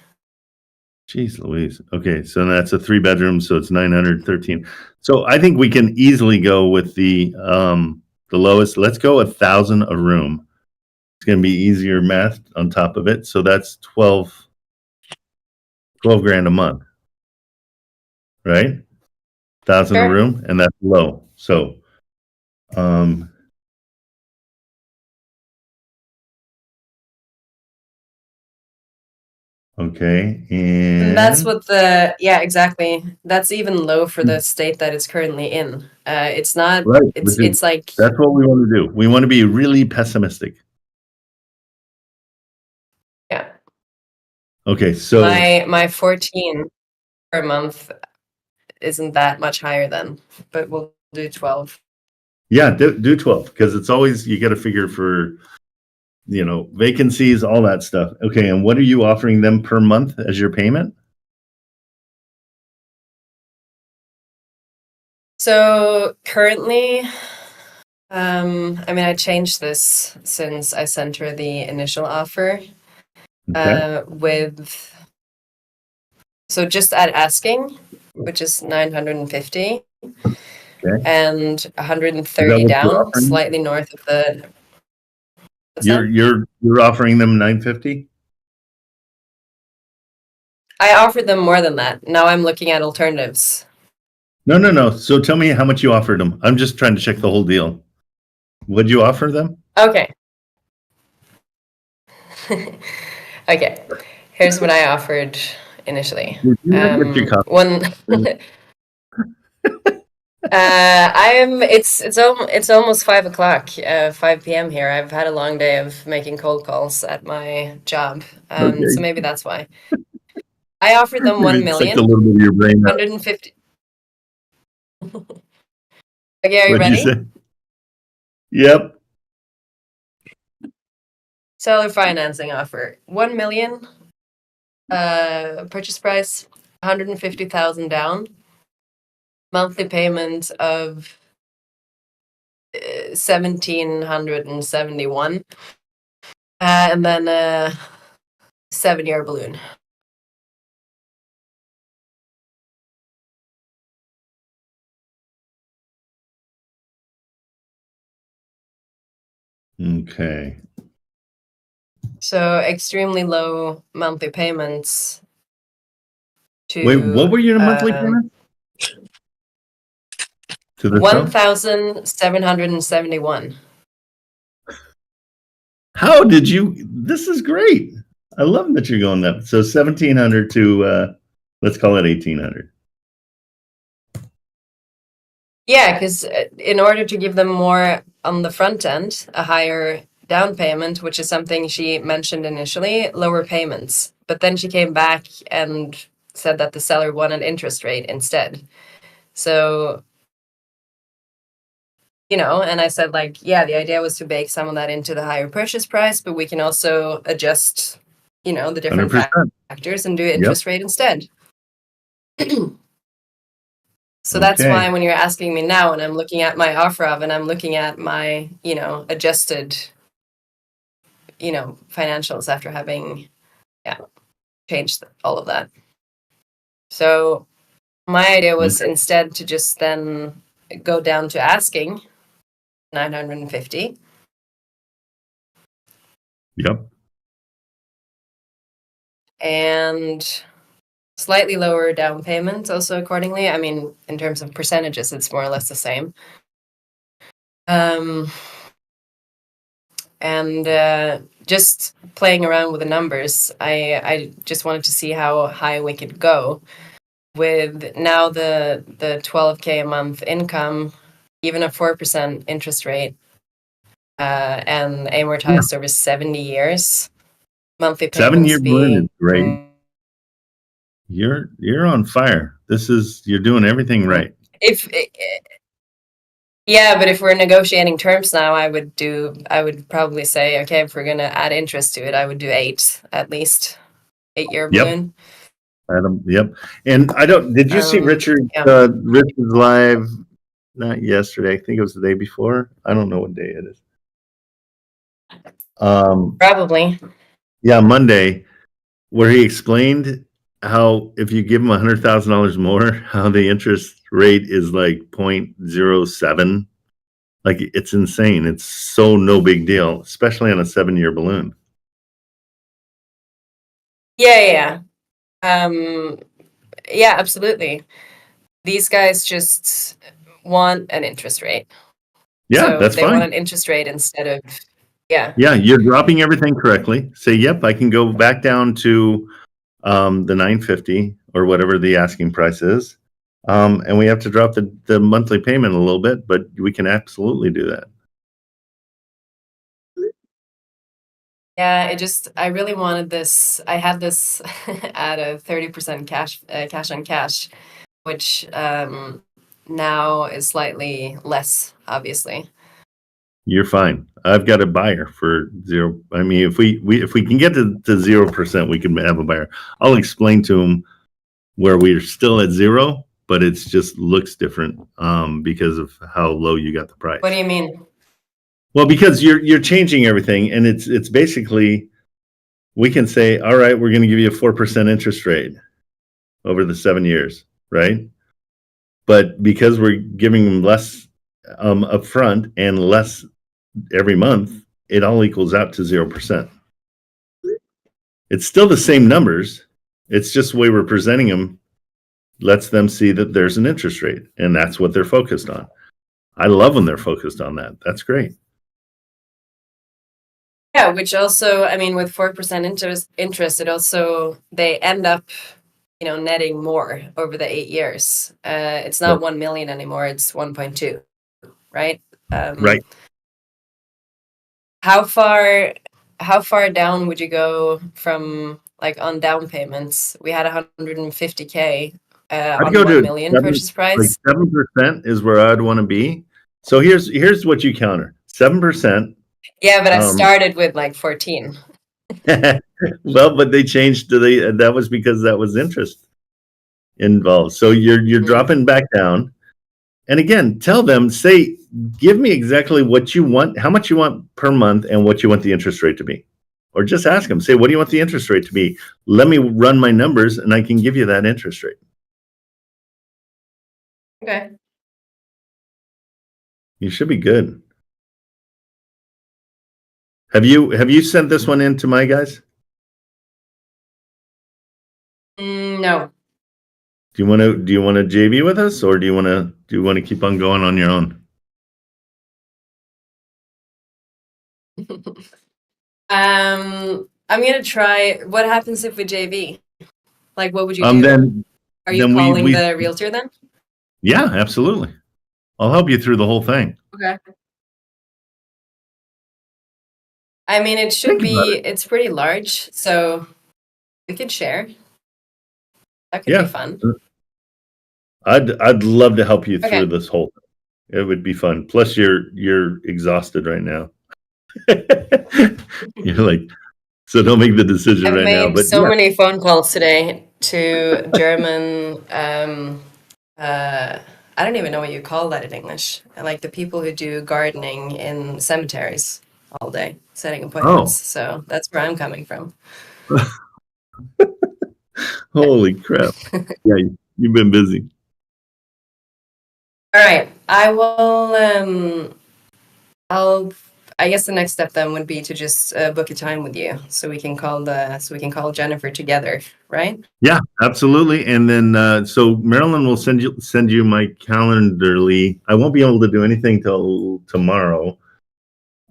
Jeez Louise. Okay, so that's a 3-bedroom, so it's 913. So I think we can easily go with the lowest. Let's go 1,000 a room. It's going to be easier math on top of it. So that's 12 grand a month, right? 1,000 a Sure. room, and that's low. So, okay, and that's what exactly. That's even low for the state that it's currently in. It's not. Right. It's like. That's what we want to do. We want to be really pessimistic. Yeah. Okay, so my 14 per month isn't that much higher then, but we'll do 12. yeah, do 12 because it's always you got to figure for vacancies, all that stuff. Okay, and what are you offering them per month as your payment? So currently, I mean, I changed this since I sent her the initial offer. Okay. So just at asking, which is 950 Okay. and Is that 130 what you're down, offering? slightly north of the. What's that? You're offering them 950? I offered them more than that. Now I'm looking at alternatives. No. So tell me how much you offered them. I'm just trying to check the whole deal. What'd you offer them? Okay. Okay. Here's what I offered initially. Did you not get your copy? One. It's almost 5 o'clock, 5 p.m. here. I've had a long day of making cold calls at my job. Okay. So maybe that's why. I offered them 1 It sucked a million, little bit of your brain out. 150. Okay, are you What'd ready? you say? Yep. Seller financing offer, 1 million, purchase price, 150,000 down, monthly payment of 1,771, and then a 7-year balloon. Okay. So extremely low monthly payments. Wait, what were your monthly payments? To the 1,771. How did you? This is great. I love that you're going that. So 1,700 to let's call it 1,800. Yeah, because in order to give them more on the front end, a higher down payment, which is something she mentioned initially, lower payments. But then she came back and said that the seller wanted interest rate instead. So, and I said, like, yeah, the idea was to bake some of that into the higher purchase price, but we can also adjust, the different 100%. factors and do interest rate instead. So that's Okay. why when you're asking me now and I'm looking at my offer of and I'm looking at my, adjusted, financials after having, changed all of that. So my idea was Okay. instead to just then go down to asking 950. Yep. And slightly lower down payment also accordingly. I mean, in terms of percentages, it's more or less the same. And just playing around with the numbers, I just wanted to see how high we could go with now the 12K a month income, even a 4% interest rate, and amortized over 70 years. Monthly payments 7-year balloon is great. being You're on fire. You're doing everything right. Yeah, but if we're negotiating terms now, I would probably say, okay, if we're gonna add interest to it, I would do 8 at least, 8-year Yep. balloon. Adam, yep. And did you see Richard's live? Not yesterday. I think it was the day before. I don't know what day it is. Probably. Yeah, Monday, where he explained how if you give him $100,000 more, how the interest rate is like 0.07. Like it's insane. It's so no big deal, especially on a 7-year balloon. Yeah. Yeah, absolutely. These guys just want an interest rate. Yeah, So that's they fine. want an interest rate instead of, yeah. Yeah, you're dropping everything correctly. Say, yep, I can go back down to the 950 or whatever the asking price is. And we have to drop the monthly payment a little bit, but we can absolutely do that. Yeah, I really wanted this. I had this at a 30% cash on cash, which now is slightly less, obviously. You're fine. I've got a buyer for 0. I mean, if we can get to 0%, we can have a buyer. I'll explain to him where we're still at 0, but it's just looks different because of how low you got the price. What do you mean? Well, because you're changing everything, and it's basically, we can say, all right, we're going to give you a 4% interest rate over the 7 years, right? But because we're giving them less upfront and less every month, it all equals out to 0%. It's still the same numbers. It's just the way we're presenting them lets them see that there's an interest rate, and that's what they're focused on. I love when they're focused on that. That's great. Yeah, which also, I mean, with 4% interest, it also, they end up, netting more over the 8 years. It's not 1 million anymore; it's 1.2, right? Right. How far down would you go from, like, on down payments? We had 150K on 1 million purchase price. Like 7% is where I'd want to be. So here's what you counter: 7%. Yeah, but I started with like 14. Well, but they changed that was because that was interest involved. So you're dropping back down. And again, tell them, give me exactly what you want, how much you want per month, and what you want the interest rate to be. Or just ask them, say, what do you want the interest rate to be? Let me run my numbers and I can give you that interest rate. Okay. You should be good. Have you sent this one in to my guys? No. Do you want to JV with us, or do you want to keep on going on your own? I'm gonna try. What happens if we JV? Like, what would you do? Then are you calling the realtor then? Yeah, absolutely. I'll help you through the whole thing. Okay. I mean, it should be. It's pretty large, so we could share. That could be fun. I'd love to help you through this whole thing. It would be fun. Plus, you're exhausted right now. You're like, so don't make the decision I've right now. made But so many phone calls today to German. I don't even know what you call that in English. Like the people who do gardening in cemeteries all day, setting appointments. So that's where I'm coming from. Holy crap! Yeah, you've been busy. All right, I will. I guess the next step then would be to just book a time with you, so we can call Jennifer together, right? Yeah, absolutely. And then so Marilyn will send you my Calendarly. I won't be able to do anything till tomorrow.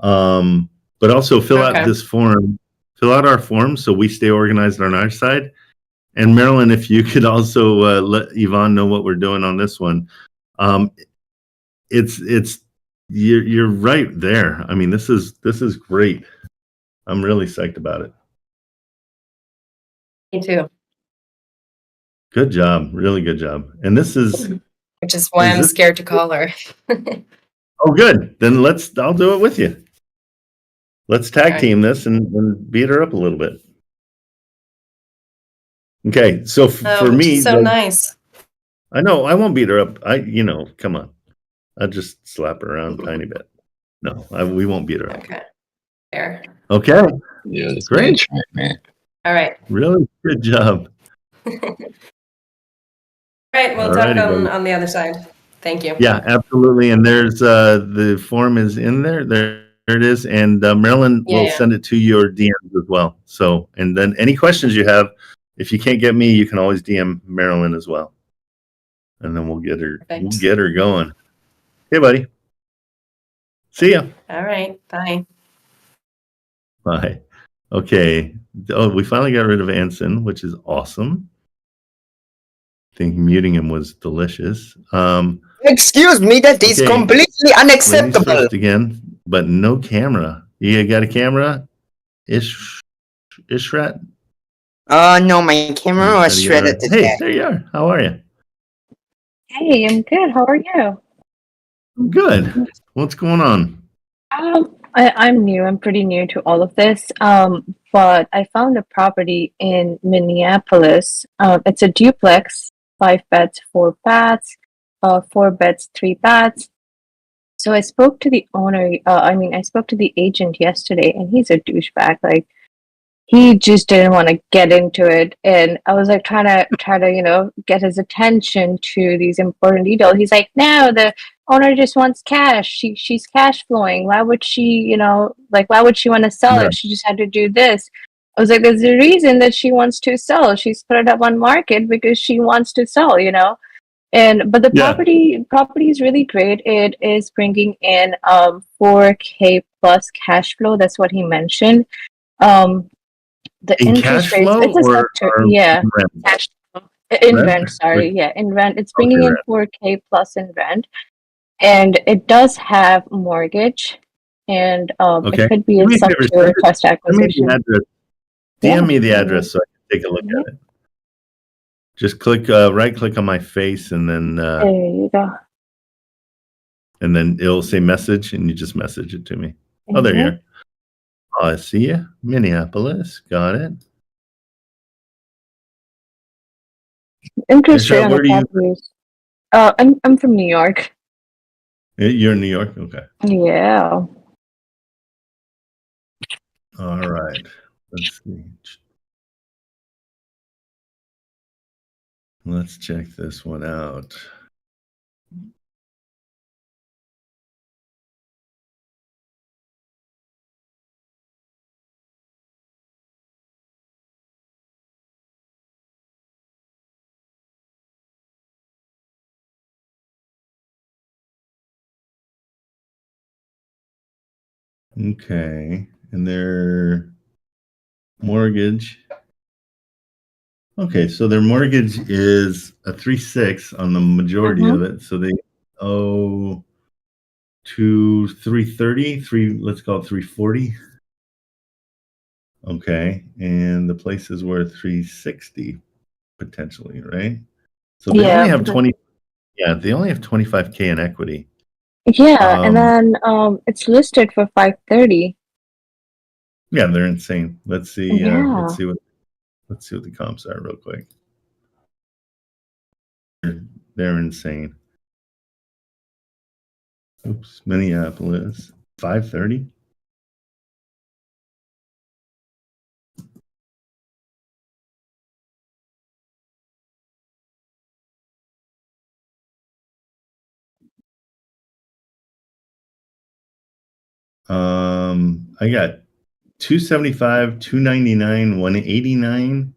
But also fill out this form. Fill out our form so we stay organized on our side. And Marilyn, if you could also let Yvonne know what we're doing on this one. You're right there. I mean, this is great. I'm really psyched about it. Me too. Good job. Really good job. And this is... Which is why I'm scared to call her. Oh, good. Then I'll do it with you. Let's tag team this and beat her up a little bit. Okay. So for me... so nice. I know. I won't beat her up. Come on. I'll just slap her around a tiny bit. No, we won't beat her up. Okay. Fair. Okay. Yeah, that's great. Man. All right. Really good job. All right, we'll talk on the other side. Thank you. Yeah, absolutely. And there's the form is in there. There it is. And Marilyn will send it to your DMs as well. So, and then any questions you have, if you can't get me, you can always DM Marilyn as well. And then we'll get her. Perfect. We'll get her going. Hey, buddy. See ya. All right. Bye. Bye. Okay. Oh, we finally got rid of Anson, which is awesome. I think muting him was delicious. Excuse me, that is completely unacceptable. Again, but no camera. You got a camera? Ishrat? No, my camera was shredded to Hey, death. there you are. How are you? Hey, I'm good. How are you? I'm good. What's going on? I'm new. I'm pretty new to all of this. But I found a property in Minneapolis. It's a duplex, 5 beds, 4 baths, 4 beds, 3 baths. So I spoke to the owner. I spoke to the agent yesterday, and he's a douchebag. Like, he just didn't want to get into it, and I was like trying to get his attention to these important details. He's like, no, the owner just wants cash. She's cash flowing. Why would she, why would she want to sell Right. if she just had to do this? I was like, there's a reason that she wants to sell. She's put it up on market because she wants to sell, but the Yeah. property is really great. It is bringing in 4K plus cash flow. That's what he mentioned. The In interest cash rates, flow it's a or sector, yeah, rent? cash flow. In Rent? rent, sorry, yeah, in rent. It's Okay, bringing in rent. 4K plus in rent, and it does have mortgage, and Okay. it could be Do a me a sub favor, to a send trust me the acquisition. address. Yeah. DM me the address so I can take a look Mhm. at it. Just right click on my face and then There you go. it'll say message and you just message it to me. Oh, there you Mhm. are. Oh, I see you. Minneapolis. Got it. Interest rate Michelle, on the where do you property is. I'm from New York. You're in New York? Okay. Yeah. All right. Let's see. Let's check this one out. Okay. And their mortgage. Okay, so their mortgage is a 3.6 on the majority of it. So they owe to 330, let's call it 340. Okay. And the place is worth 360 potentially, right? So they only Yeah. have 20. Yeah, they only have 25K in equity. Yeah, and then it's listed for 530. Yeah, they're insane. Let's see. Yeah. Let's see what the comps are real quick. They're insane. Oops, Minneapolis 530. I got 275, 299, 189,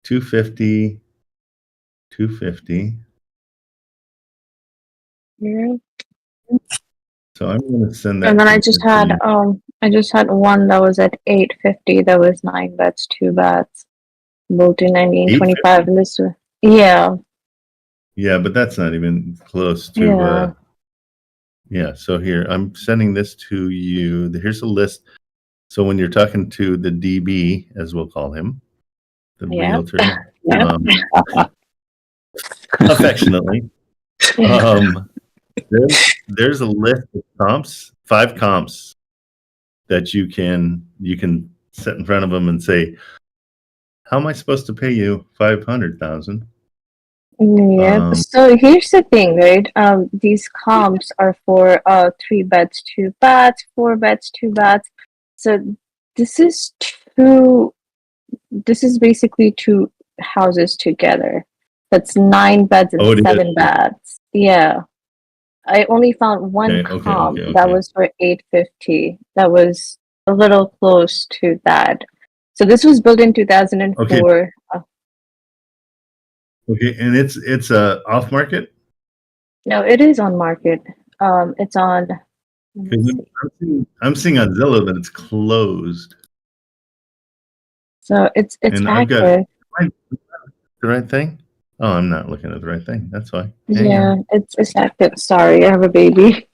250, 250. Yeah. So I'm going to send that. And then to I you. just had one that was at 850. That was 9 beds, 2 baths, both in 1925. And this, yeah, Yeah, but that's not even close to. yeah. Yeah. So here I'm sending this to you. Here's a list. So when you're talking to the DB, as we'll call him, the Yeah. realtor, Yeah. affectionately, there's a list of comps, 5 comps that you can set in front of them and say, how am I supposed to pay you 500,000? Yeah. So here's the thing, right? These comps are for 3 beds, 2 baths, 4 beds, 2 baths. So this is this is basically 2 houses together. That's 9 beds and Oh, it is. 7 baths. Yeah. I only found one Okay, comp okay. that was for 850. That was a little close to that. So this was built in 2004. Okay, and it's off market? No, it is on market. It's on. Let me see. I'm seeing on Zillow that it's closed. So it's And I've got active. the right thing? Oh, I'm not looking at the right thing. That's why. Yeah, it's active. Sorry, I have a baby.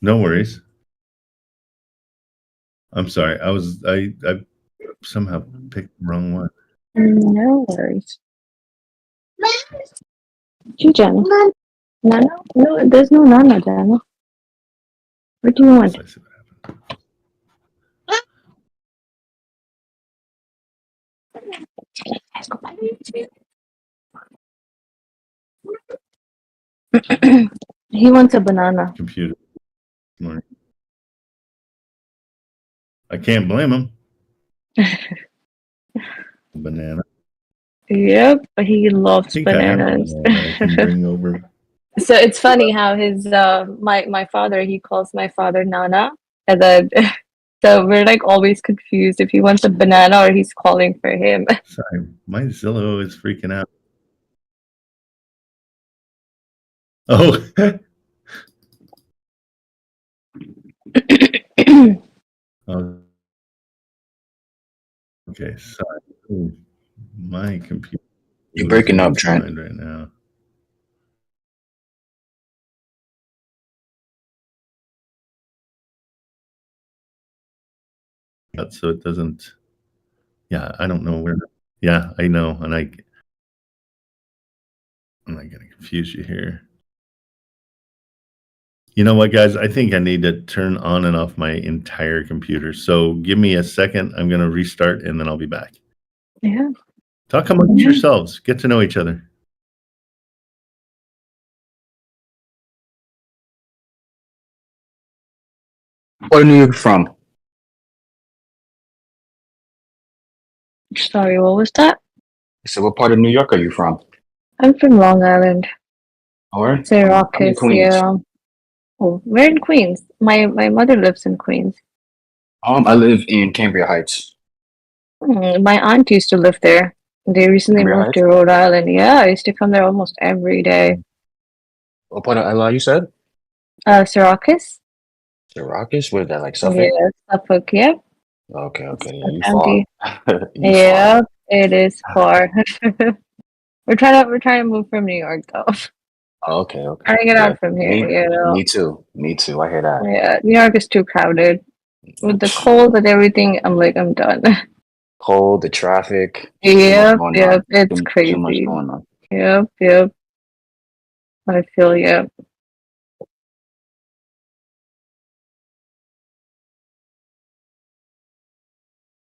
No worries. I'm sorry. I somehow picked the wrong one. No worries. You, Jenna. Nana? No, there's no Nana, Jenna. What do you want? Let's see what happened. He wants a banana. Computer. Morning. I can't blame him. Banana. Yep, he I loves think I have a bananas. banana that I can bring over. So it's funny how his my father, he calls my father Nana, and then so we're like always confused if he wants a banana or he's calling for him. Sorry, my Zillow is freaking out. Oh, oh. Okay, sorry. Ooh, my computer. You're breaking up, is Trent. blind right now. So it doesn't. Yeah, I don't know where. Yeah, I know, and I'm not gonna confuse you here. You know what, guys? I think I need to turn on and off my entire computer. So give me a second. I'm gonna restart, and then I'll be back. Yeah. Talk amongst yourselves. Get to know each other. Where are you from? Sorry, what was that? So what part of New York are you from? I'm from Long Island. Or Syracuse, Queens. yeah. Oh, we're in Queens. My mother lives in Queens. I live in Cambria Heights. My aunt used to live there. They recently Cambria moved Heights? to Rhode Island. Yeah, I used to come there almost every day. What part of LA you said? Syracuse? Syracuse? What is that, like Suffolk? Yeah, Suffolk, yep. Okay, yeah, you County. far. You Yep, it is far. We're trying to move from New York though. far. Okay. Trying to get Yeah, out from here, you know. me too. I hear that. Yeah, New York is too crowded. With the cold and everything, I'm done. Cold, the traffic. Yep, Too much going yep, on. it's Too much crazy. going on. Yep. I feel you.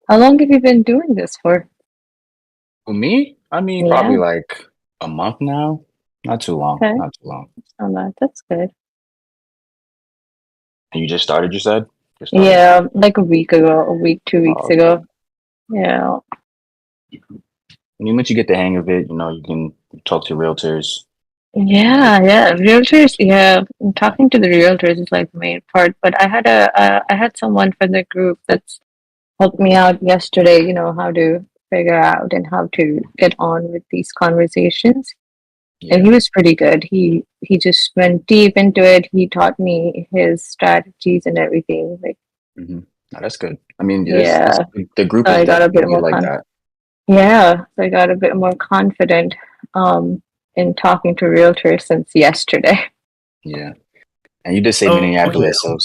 How long have you been doing this for? For me, I mean, Yeah. probably like a month now. Not too long. Okay. Not too long. That's good. And you just started, you said? Just started? Yeah, like a week ago, 2 weeks okay. ago. Yeah. Once you get the hang of it, you can talk to realtors. Yeah. Realtors, yeah. Talking to the realtors is like the main part. But I had someone from the group that's helped me out yesterday, how to figure out and how to get on with these conversations. And he was pretty good. He just went deep into it. He taught me his strategies and everything. Like, Mm-hmm. Oh, that's good. I mean, yeah. The group So is I got a bit definitely more like that. Yeah, so I got a bit more confident in talking to realtors since yesterday. Yeah. And you did say Minneapolis, so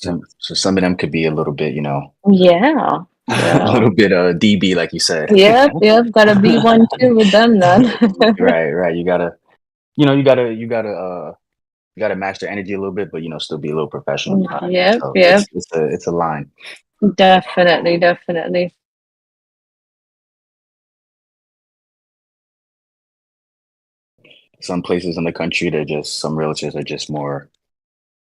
some of them could be a little bit, Yeah. a little bit DB, like you said. Yep. Gotta be one too with them then. Right. You gotta match their energy a little bit, but still be a little professional. Yep. So it's a line. Definitely. Some places in the country, some realtors are just more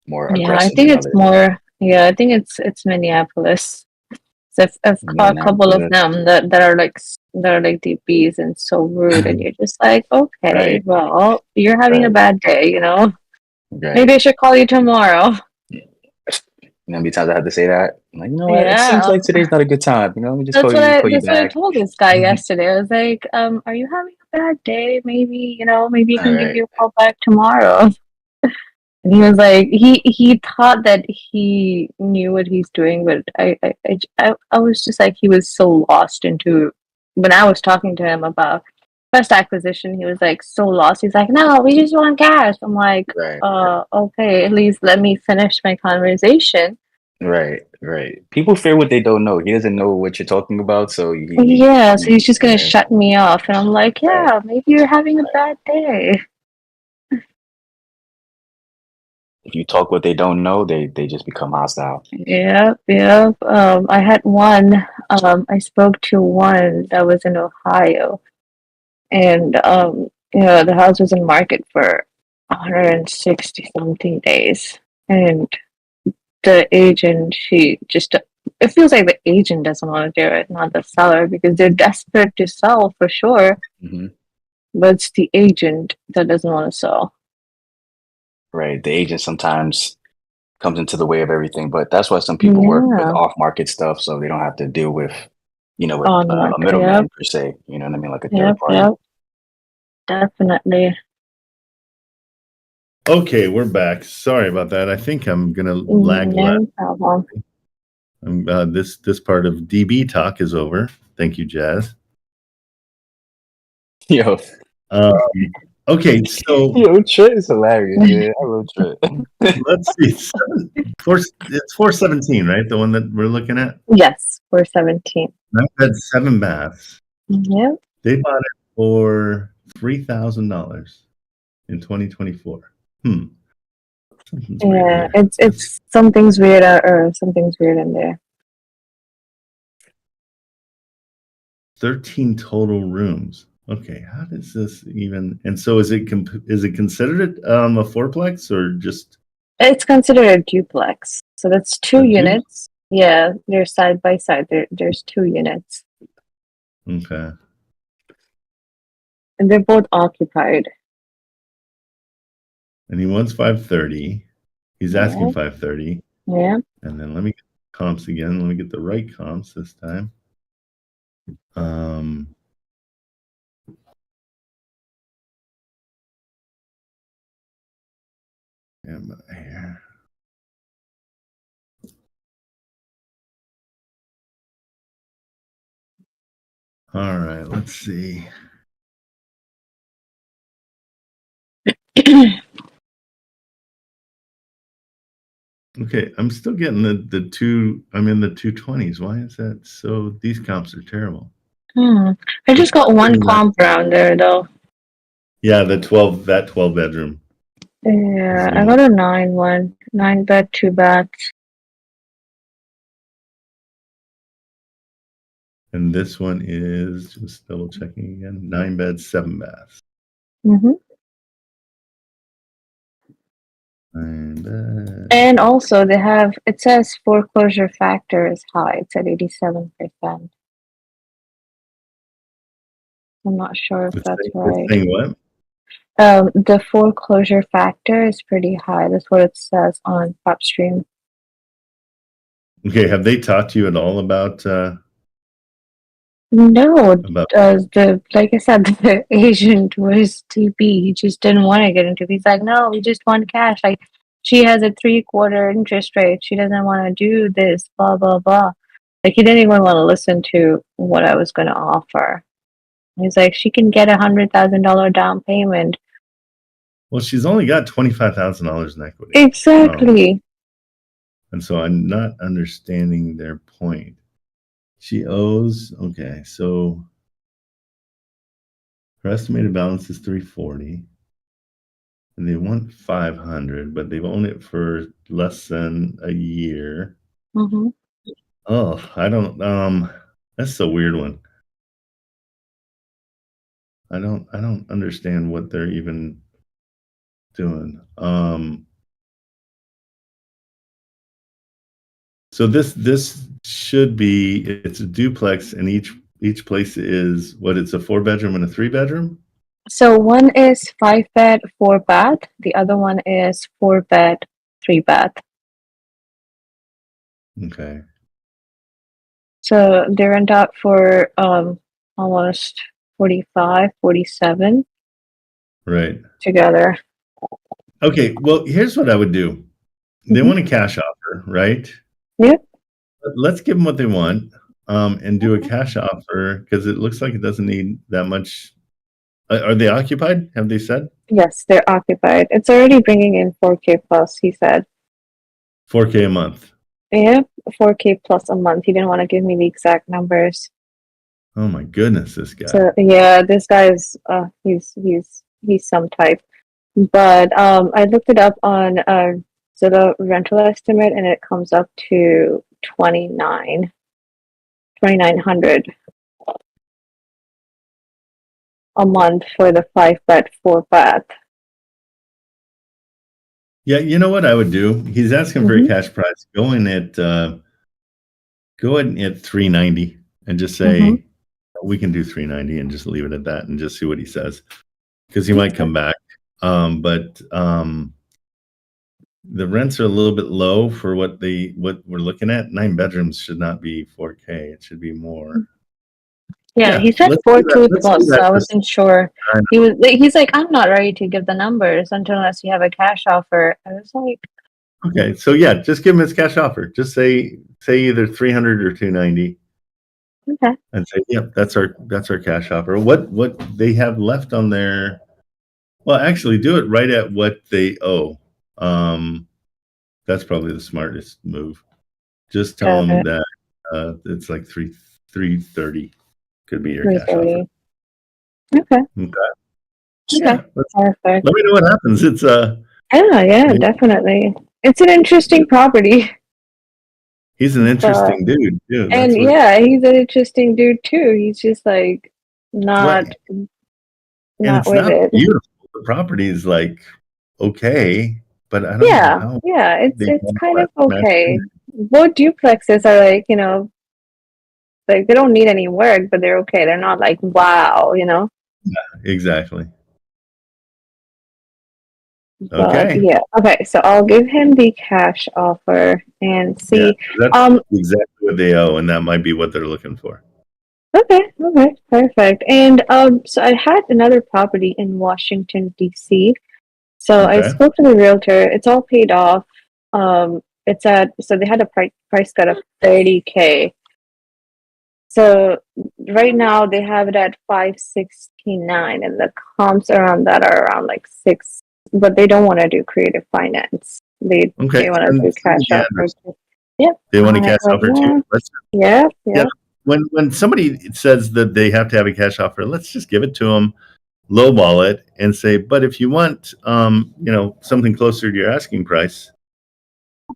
Yeah, aggressive I think than it's others. more. Yeah, I think it's Minneapolis. So I've caught a couple of them that are like DPs and so rude, and you're just like, okay, Right. well, you're having a bad day, Right. Maybe I should call you tomorrow. How many times I had to say that? I'm like, Yeah. It seems like today's not a good time. Let me just That's call you what I back. told this guy yesterday. I was like, are you having a bad day? Maybe, maybe I can give you a call back tomorrow. And he was like, he thought that he knew what he's doing, but I was just like, he was so lost into, when I was talking to him about first acquisition, he was like so lost. He's like, no, we just want cash. I'm like, okay, at least let me finish my conversation. Right, right. People fear what they don't know. He doesn't know what you're talking about, so Yeah, so he's just gonna yeah. shut me off, and I'm like, yeah, maybe you're having a bad day. If you talk what they don't know, they just become hostile. Yep, yep. I had one. I spoke to one that was in Ohio, and the house was in market for 160 something days, and the agent, she just. It feels like the agent doesn't want to do it, not the seller, because they're desperate to sell for sure, Hmm. but it's the agent that doesn't want to sell. Right. The agent sometimes comes into the way of everything, but that's why some people work with Yeah, off-market stuff, so they don't have to deal with, with on a market. middleman Yep, per se. You know what I mean, like a third yep, party. yep. Definitely. Okay, we're back. Sorry about that. I think I'm gonna lag left. No problem. This part of DB talk is over. Thank you, Jazz. Yo, Okay, so Trent is hilarious, man. I love Trent. let's see. It's 417, right? The one that we're looking at. Yes, we're 17. That had 7 baths. Yep. They bought it for $3,000 in 2024. Something's weird Yeah, here. it's something's weird or something's weird in there. 13 total rooms. Okay, how does this even? And so is it considered a fourplex or just It's considered a duplex. So that's two a units. Yeah, they're side by side. There's 2 units. Okay. And they're both occupied. And he wants 530. He's asking Yeah. 530. Yeah. And then let me get comps again. Let me get the right comps this time. Here. All right, let's see. Okay, I'm still getting the two. I'm in the 220s. Why is that? So these comps are terrible. I just got one comp around there though. Yeah, that 12 bedroom. Yeah, I got a 9 bed, 2 baths. And this one is just double checking again. 9 beds, 7 baths. Mm-hmm. 9 beds. And also it says foreclosure factor is high. It's at 87%. I'm not sure if that's right. Saying what? The foreclosure factor is pretty high. That's what it says on PropStream. Okay, have they talked to you at all about No, about like I said, the agent was TP. He just didn't want to get into it. He's like, no, we just want cash. Like, she has a 3/4 interest rate. She doesn't want to do this, blah, blah, blah. Like, he didn't even want to listen to what I was going to offer. He's like, she can get $100,000 down payment. Well, she's only got $25,000 in equity. Exactly. And so I'm not understanding their point. She owes, okay, so her estimated balance is 340. And they want 500, but they've owned it for less than a year. Mm-hmm. Oh, I don't that's a weird one. I don't understand what they're even doing. So this should be, it's a duplex, and each place is what, it's a 4-bedroom and a 3-bedroom? So one is 5 bed, 4 bath. The other one is 4 bed, 3 bath. Okay. So they rent out for almost 45, 47 Right. together. Okay, well, here's what I would do. They want a cash offer, right? Yep. Let's give them what they want, and do a cash offer, because it looks like it doesn't need that much. Are they occupied? Have they said? Yes, they're occupied. It's already bringing in 4K plus, he said. 4K a month. Yep, 4K plus a month. He didn't want to give me the exact numbers. Oh my goodness, this guy. So yeah, this guy's he's some type. But I looked it up on Zillow rental estimate, and it comes up to 2,900 a month for the 5 bed, 4 bath. Yeah, you know what I would do? He's asking for a Mhm. cash price. Go in at 390 and just say Mhm. we can do 390 and just leave it at that and just see what he says, because he might come back. But the rents are a little bit low for what we're looking at. 9 bedrooms should not be 4K. It should be more. Yeah, he said let's do that. 4K Let's do plus, so that. I wasn't sure. He's like, I'm not ready to give the numbers unless you have a cash offer. I was like, Okay, so yeah, just give him his cash offer. Just say either 300 or 290. okay. And say, yep, that's our cash offer. What they have left on their, well, actually do it right at what they owe. That's probably the smartest move. Just tell Got them it. that it's like 330 could be your cash 330. offer. Okay. Okay. Okay. Perfect. Let me know what happens. It's Yeah, definitely. It's an interesting property. he's an interesting dude too. And yeah, he's an interesting dude too. He's just like not and not it's with not it. beautiful. The property is like okay, but I don't Yeah, know how yeah, it's they kind of match okay. in. Both duplexes are like, like they don't need any work, but they're okay. They're not like wow, Exactly. But Okay. yeah, okay. So I'll give him the cash offer and Yeah, see. that's exactly what they owe, and that might be what they're looking for. Okay, perfect. And so I had another property in Washington D.C. So I Okay. spoke to the realtor. It's all paid off. So they had a price cut of 30K. So right now they have it at 569, and the comps around that are around like 6. But they don't want to do creative finance. They Okay. want to do cash Yeah, offer. Yep. they want a cash offer too. Yeah. When somebody says that they have to have a cash offer, let's just give it to them, lowball it, and say, but if you want, something closer to your asking price,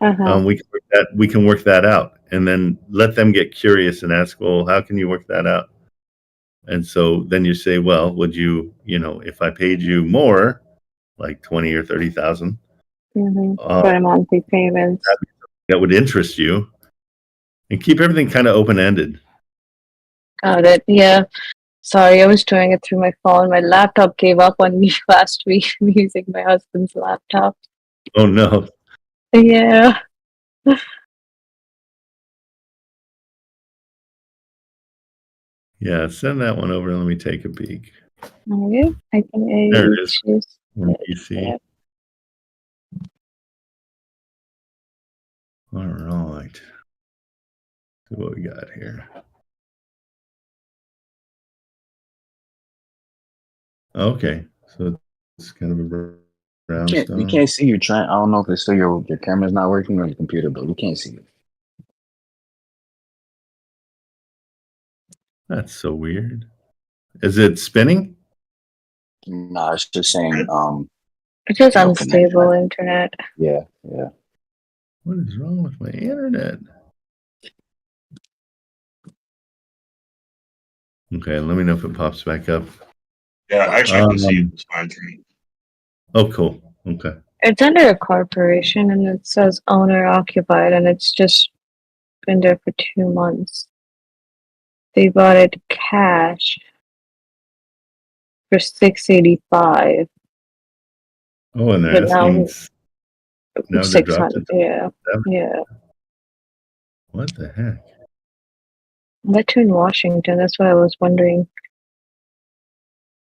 Uh-huh. we can work that out, and then let them get curious and ask, well, how can you work that out? And so then you say, well, would you, if I paid you more, like 20 or 30,000, For a monthly payments. that would interest you, and keep everything kind of open ended. Got it. Yeah. Sorry, I was doing it through my phone. My laptop gave up on me last week. I'm using my husband's laptop. Oh no. Yeah. Yeah, send that one over. Let me take a peek. Okay. I can There it is. choose. PC. Yeah. All right. So what we got here? Okay, so it's kind of a brownstone. We can't see you, Trent. I don't know if it's still your camera's not working or your computer, but we can't see you. That's so weird. Is it spinning? No, it's just saying It's just no unstable connection. internet. Yeah. What is wrong with my internet? Okay, let me know if it pops back up. Yeah, actually, I can see it. It's fine for me. Oh, cool. Okay. It's under a corporation and it says owner occupied, and it's just been there for 2 months. They bought it cash for 685. Oh, and they're But now asking. Now they dropped 600. it to Yeah. 7. Yeah. What the heck? Went to in Washington. That's what I was wondering.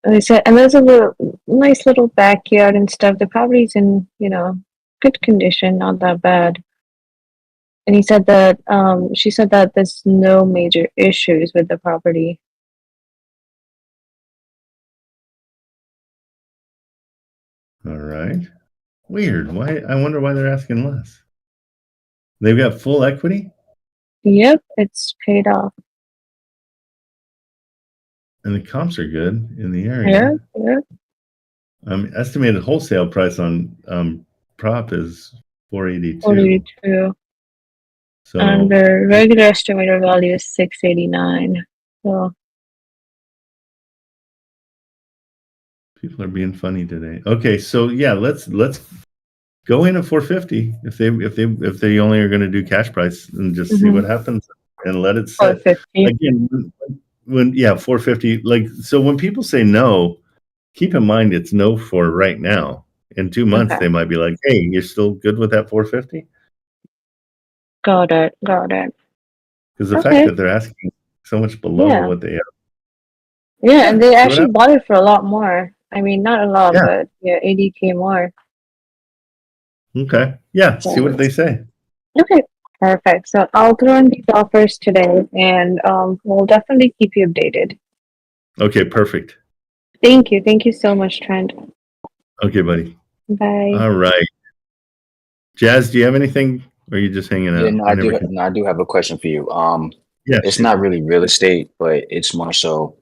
And they said, and there's a nice little backyard and stuff. The property's in, good condition, not that bad. And he said that, she said that there's no major issues with the property. All right. Weird. Why? I wonder why they're asking less. They've got full equity, Yep, it's paid off. and the comps are good in the area. Yeah. Estimated wholesale price on prop is 482. 42. So And the regular estimated value is 689. So people are being funny today. Okay, so yeah, let's go in at 450 if they only are going to do cash price and just see what happens and let it sit. 450. Again, when 450, like, so when people say no, keep in mind it's no for right now. In 2 months, Okay. they might be like, hey, you're still good with that 450? Got it. Because the Okay. fact that they're asking so much below Yeah. what they have. Yeah, and they see what actually happens. bought it for a lot more. I mean, not a lot, Yeah. but yeah, 80K more. Okay. Yeah, see what they say. Okay, perfect. So I'll throw in these offers today, and we'll definitely keep you updated. Okay, perfect. Thank you so much, Trent. Okay, buddy. Bye. All right. Jazz, do you have anything? Or are you just hanging out? Yeah, no, I do have a question for you. Yeah, it's shoot. not really real estate, but it's more so.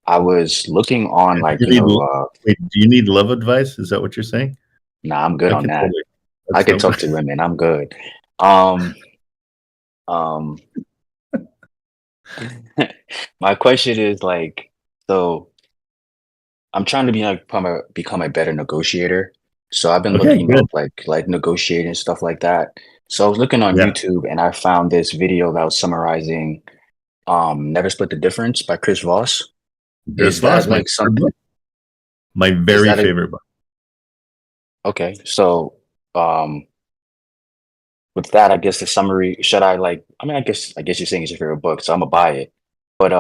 I was looking on like Wait, do you need love advice? Is that what you're saying? Nah, I'm good on that. Totally, I can talk to women. I'm good. My question is like, so I'm trying to become a better negotiator. So I've been looking up like negotiating stuff like that. So I was looking on YouTube and I found this video that was summarizing Never Split the Difference by Chris Voss. Is that like something? My very favorite book. Okay, so with that, I guess the summary, should I like, I mean, I guess you're saying it's your favorite book, so I'm gonna buy it. But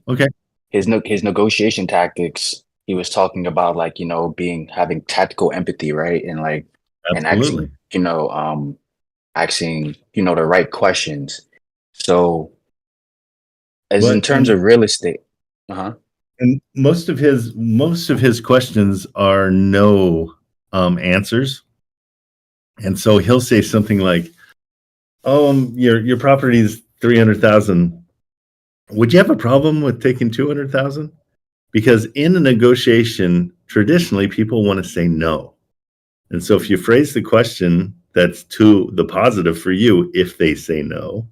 okay, his negotiation tactics, he was talking about like, having tactical empathy, right? And like absolutely. and asking, the right questions. So in terms of real estate, and most of his questions are no answers. And so he'll say something like, your property is 300,000. Would you have a problem with taking 200,000? Because in a negotiation, traditionally people want to say no. And so if you phrase the question that's to the positive for you, if they say no,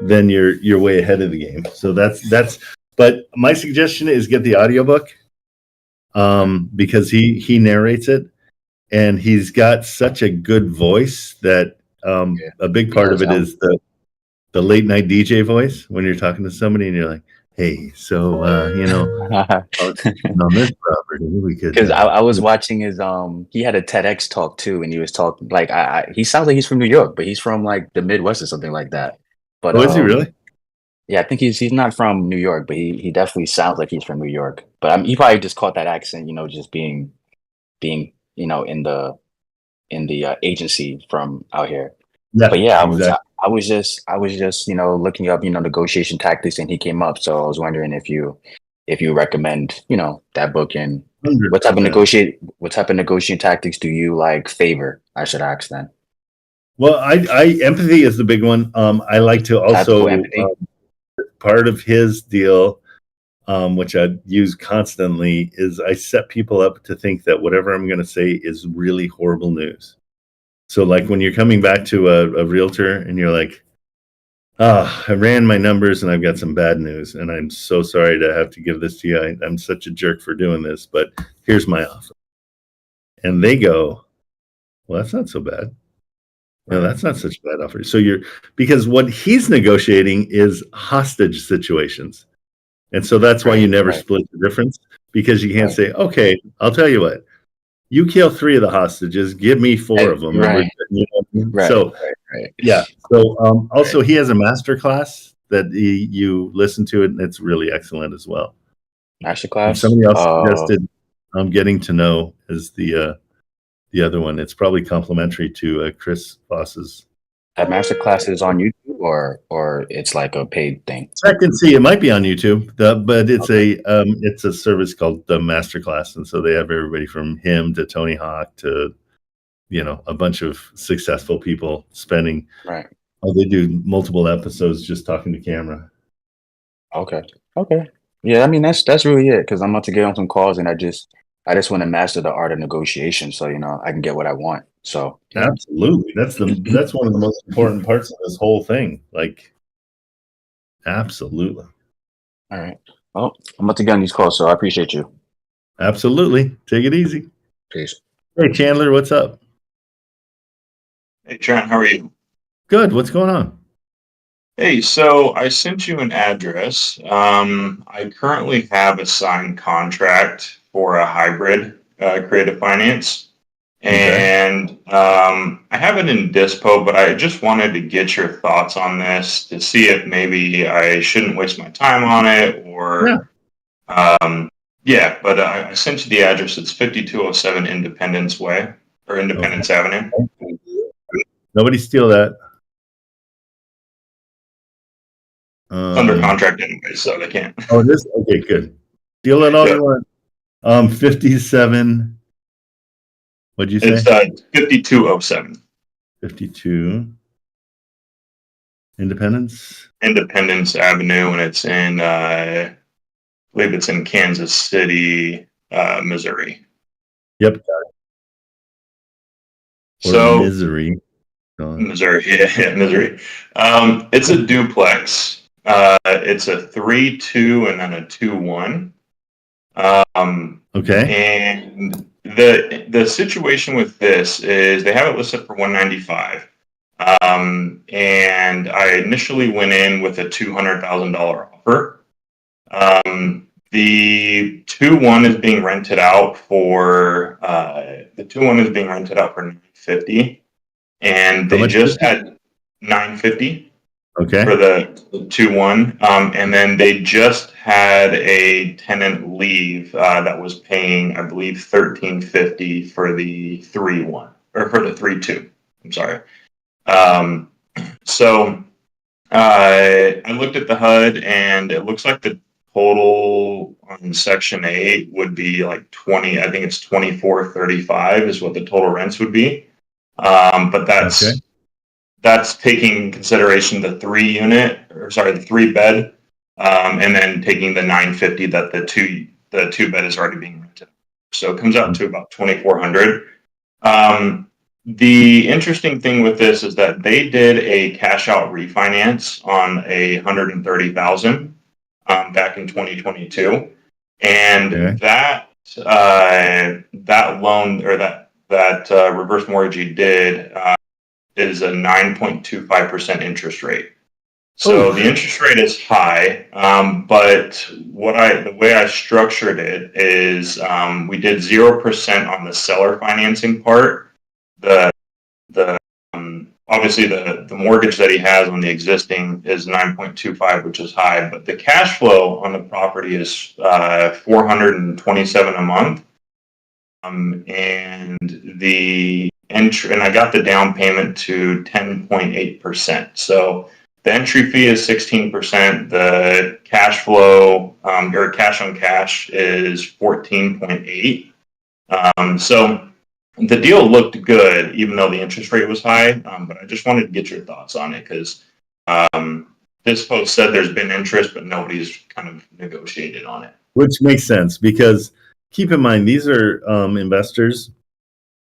then you're way ahead of the game. So that's but my suggestion is get the audiobook because he narrates it and he's got such a good voice that a big part of it is the late night DJ voice when you're talking to somebody and you're like, hey, so on this property we could, because I was watching his he had a TEDx talk too, and he was talking like he sounds like he's from New York, but he's from like the Midwest or something like that. But is he really? Yeah, I think he's not from New York, but he definitely sounds like he's from New York. But he probably just caught that accent, just being in the agency from out here. Yeah, but yeah, exactly. I was just looking up negotiation tactics, and he came up. So I was wondering if you recommend that book, and 100%. what type of negotiating tactics do you like favor? I should ask then. Well, I empathy is the big one. I like to also part of his deal, which I use constantly, is I set people up to think that whatever I'm going to say is really horrible news. So like when you're coming back to a realtor and you're like, I ran my numbers and I've got some bad news and I'm so sorry to have to give this to you. I'm such a jerk for doing this, but here's my offer. And they go, well, that's not so bad. No, that's not such a bad offer. So because what he's negotiating is hostage situations. And so that's why you never split the difference, because you can't say, okay, I'll tell you what, you kill 3 of the hostages, give me 4 of them. Right. So also he has a master class that you listen to it, and it's really excellent as well. Master class? Somebody else suggested Getting to Know is the other one. It's probably complimentary to Chris Voss's. That master class is on YouTube, or it's like a paid thing? I can see it might be on YouTube, but it's it's a service called the Masterclass, and so they have everybody from him to Tony Hawk to a bunch of successful people spending Oh, they do multiple episodes just talking to camera. Okay. Okay. Yeah, I mean that's really it because I'm about to get on some calls and I just want to master the art of negotiation so I can get what I want. So yeah. Absolutely. That's one of the most important parts of this whole thing. Like, absolutely. All right. Well, I'm about to get on these calls, so I appreciate you. Absolutely. Take it easy. Peace. Hey, Chandler, what's up? Hey, Trent, how are you? Good. What's going on? Hey, so I sent you an address. I currently have a signed contract for a hybrid creative finance. And I have it in Dispo, but I just wanted to get your thoughts on this to see if maybe I shouldn't waste my time on it or, but I sent you the address. It's 5207 Independence Way or Independence Avenue. Nobody steal that. It's under contract anyway, so they can't. Oh, it is? Okay, good. Steal it all you want. 57. What'd you say? It's 5207. 52. Independence Avenue, and it's in, I believe it's in Kansas City, Missouri. Yep. So Missouri. Missouri, yeah, Missouri. It's a duplex. It's a 3-2 and then a 2-1. And the situation with this is they have it listed for $195. And I initially went in with a $200,000 offer. The 2-1 is being rented out for $950, and they just had $950 for the 2-1, and then they just had a tenant leave that was paying, I believe, $1,350 for the 3-1 or for the 3-2. I'm sorry. So I looked at the HUD, and it looks like the total on Section 8 would be like 20. I think it's 2435 is what the total rents would be. But that's taking consideration the 3-bed, and then taking the $950 that the two bed is already being rented. So it comes out to about $2,400. The interesting thing with this is that they did a cash out refinance on a $130,000 back in 2022, and that loan or that reverse mortgage he did is a 9.25% interest rate. So the interest rate is high, but the way I structured it is we did 0% on the seller financing part. Obviously the mortgage that he has on the existing is 9.25, which is high, but the cash flow on the property is $427 a month, and I got the down payment to 10.8%. So the entry fee is 16%. The cash flow or cash on cash is 14.8. So the deal looked good, even though the interest rate was high. But I just wanted to get your thoughts on it because this post said there's been interest, but nobody's kind of negotiated on it. Which makes sense because keep in mind, these are investors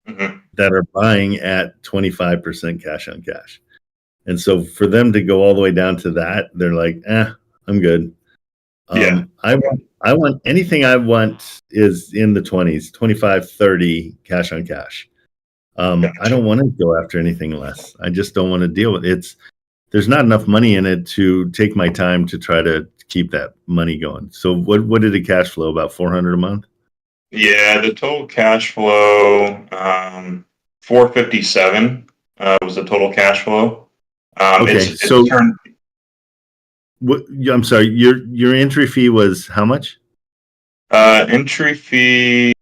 that are buying at 25% cash on cash. And so for them to go all the way down to that, they're like, I'm good. I want anything I want is in the 20s, 25, 30 cash on cash. I don't want to go after anything less. I just don't want to deal with it. There's not enough money in it to take my time to try to keep that money going. So what did the cash flow? About $400 a month? Yeah, the total cash flow, 457 was the total cash flow. I'm sorry, your entry fee was how much? Entry fee,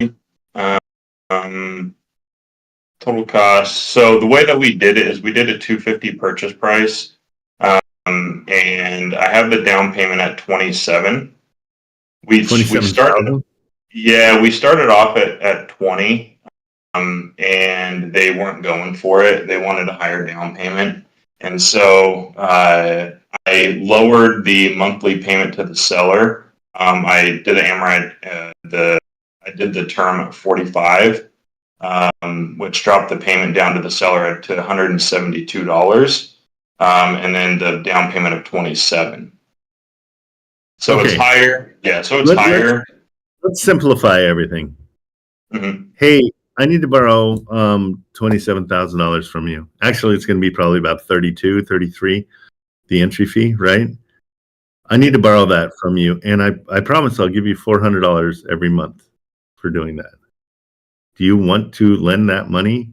total cost. So the way that we did it is we did a $250 purchase price, and I have the down payment at 27. We started off at 20, and they weren't going for it. They wanted a higher down payment. And so I lowered the monthly payment to the seller. I did I did the term at 45, which dropped the payment down to the seller to $172, and then the down payment of 27. So it's Okay. higher. Yeah, so it's higher. Let's simplify everything. Mhm. Hey, I need to borrow $27,000 from you. Actually, it's going to be probably about 32, 33, the entry fee, right? I need to borrow that from you, and I promise I'll give you $400 every month for doing that. Do you want to lend that money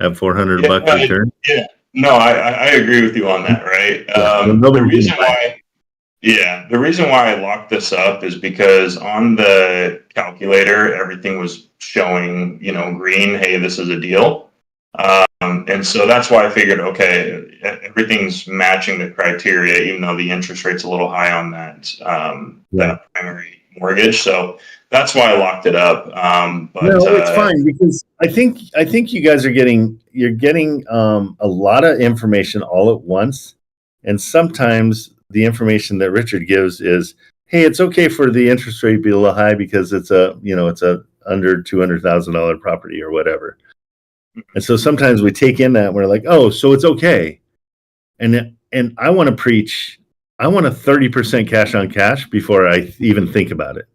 at $400 return? Yeah. No, I agree with you on that, right? The reason why I locked this up is because on the calculator, everything was showing, green. Hey, this is a deal. And so that's why I figured, okay, everything's matching the criteria, even though the interest rate's a little high on that primary mortgage. So that's why I locked it up. But no, it's fine because I think you guys are getting a lot of information all at once, and sometimes the information that Richard gives is, hey, it's okay for the interest rate to be a little high because it's a under $200,000 property or whatever. And so sometimes we take in that and we're like, oh, so it's okay. And I want to preach, I want a 30% cash on cash before I even think about it,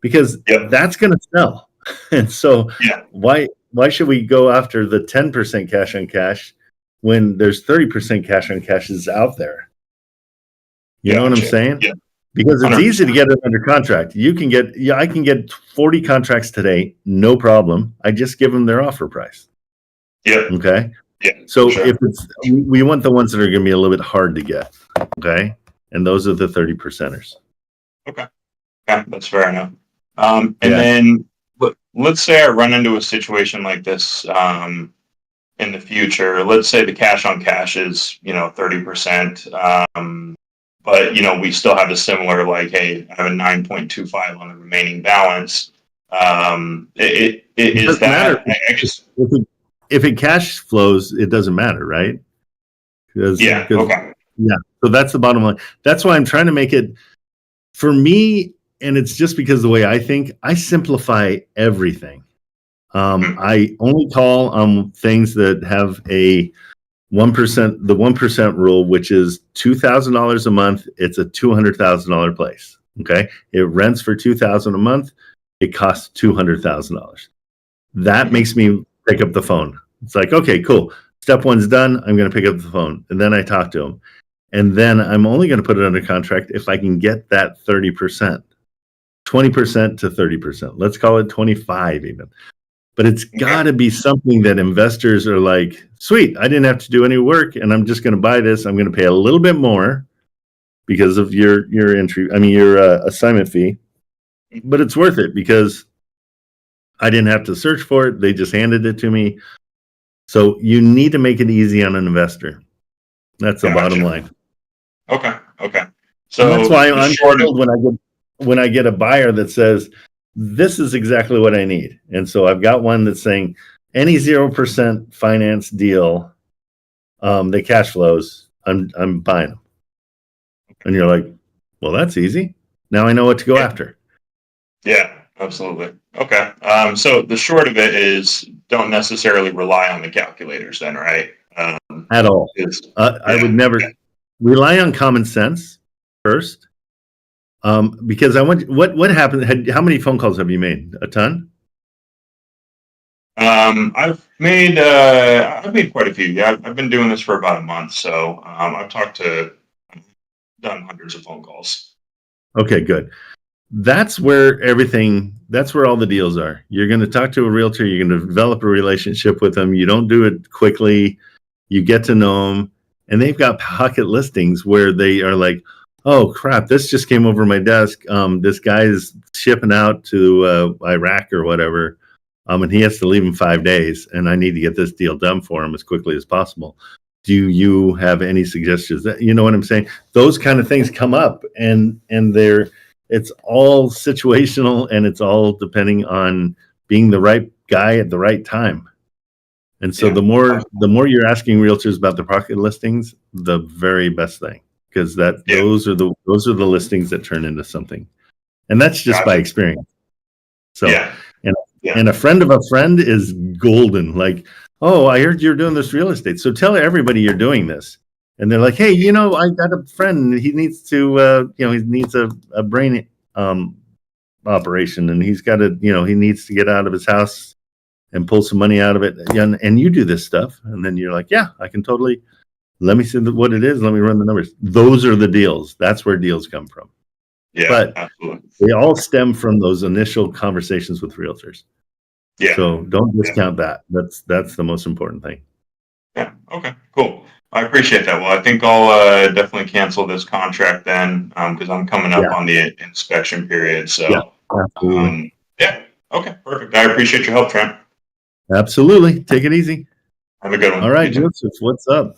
because that's going to sell. And so why should we go after the 10% cash on cash when there's 30% cash on cash is out there? You know what I'm saying? Yeah. Because it's 100%. Easy to get it under contract. I can get 40 contracts today, no problem. I just give them their offer price. Yeah. Okay. Yeah. So if we want the ones that are going to be a little bit hard to get. Okay. And those are the 30%ers. Okay. Yeah, that's fair enough. And then let's say I run into a situation like this in the future. Let's say the cash on cash is 30%. But we still have a similar, like, hey, I have a 9.25 on the remaining balance. It is that if it cash flows, it doesn't matter, right? Okay. Yeah. So that's the bottom line. That's why I'm trying to make it for me, and it's just because the way I think, I simplify everything. I only call on things that have a 1%, the 1% rule, which is $2,000 a month. It's a $200,000 place. Okay. It rents for $2,000 a month. It costs $200,000. That makes me pick up the phone. It's like, okay, cool. Step one's done. I'm going to pick up the phone. And then I talk to him. And then I'm only going to put it under contract if I can get that 30%, 20% to 30%. Let's call it 25 even. But it's got to be something that investors are like, sweet, I didn't have to do any work, and I'm just going to buy this. I'm going to pay a little bit more because of your assignment fee, but it's worth it because I didn't have to search for it. They just handed it to me. So you need to make it easy on an investor. That's the bottom line. Okay. So and that's why I'm thrilled when I get a buyer that says, this is exactly what I need. And so I've got one that's saying any 0% finance deal that cash flows, I'm buying them. And you're like, well, that's easy. Now I know what to go after. Yeah, absolutely. Okay. So the short of it is, don't necessarily rely on the calculators then, right? At all. I would never rely on common sense first. Because what happened? How many phone calls have you made? A ton? I've made quite a few. Yeah, I've been doing this for about a month, so I've done hundreds of phone calls. Okay, good. That's where all the deals are. You're going to talk to a realtor. You're going to develop a relationship with them. You don't do it quickly. You get to know them, and they've got pocket listings where they are like, oh crap, this just came over my desk. This guy is shipping out to Iraq or whatever. And he has to leave in 5 days, and I need to get this deal done for him as quickly as possible. Do you have any suggestions? You know what I'm saying? Those kind of things come up, and it's all situational, and it's all depending on being the right guy at the right time. And so Yeah. the more you're asking realtors about the property listings, the very best thing, because those are the listings that turn into something, and that's just by Gotcha. experience. So, Yeah. and a friend of a friend is golden. Like, oh, I heard you're doing this real estate, so tell everybody you're doing this. And they're like, hey, I got a friend. He needs to, he needs a brain operation, and he's got to, he needs to get out of his house and pull some money out of it. And you do this stuff. And then you're like, yeah, I can totally, let me see what it is. Let me run the numbers. Those are the deals. That's where deals come from. Yeah. But Absolutely. they all stem from those initial conversations with realtors. Yeah. So don't discount that. That's the most important thing. Yeah. Okay. Cool. I appreciate that. Well, I think I'll definitely cancel this contract then, because I'm coming up on the inspection period. So, Yeah, absolutely. Yeah. Okay. Perfect. I appreciate your help, Trent. Absolutely. Take it easy. Have a good one. All right, You too. Joseph, what's up?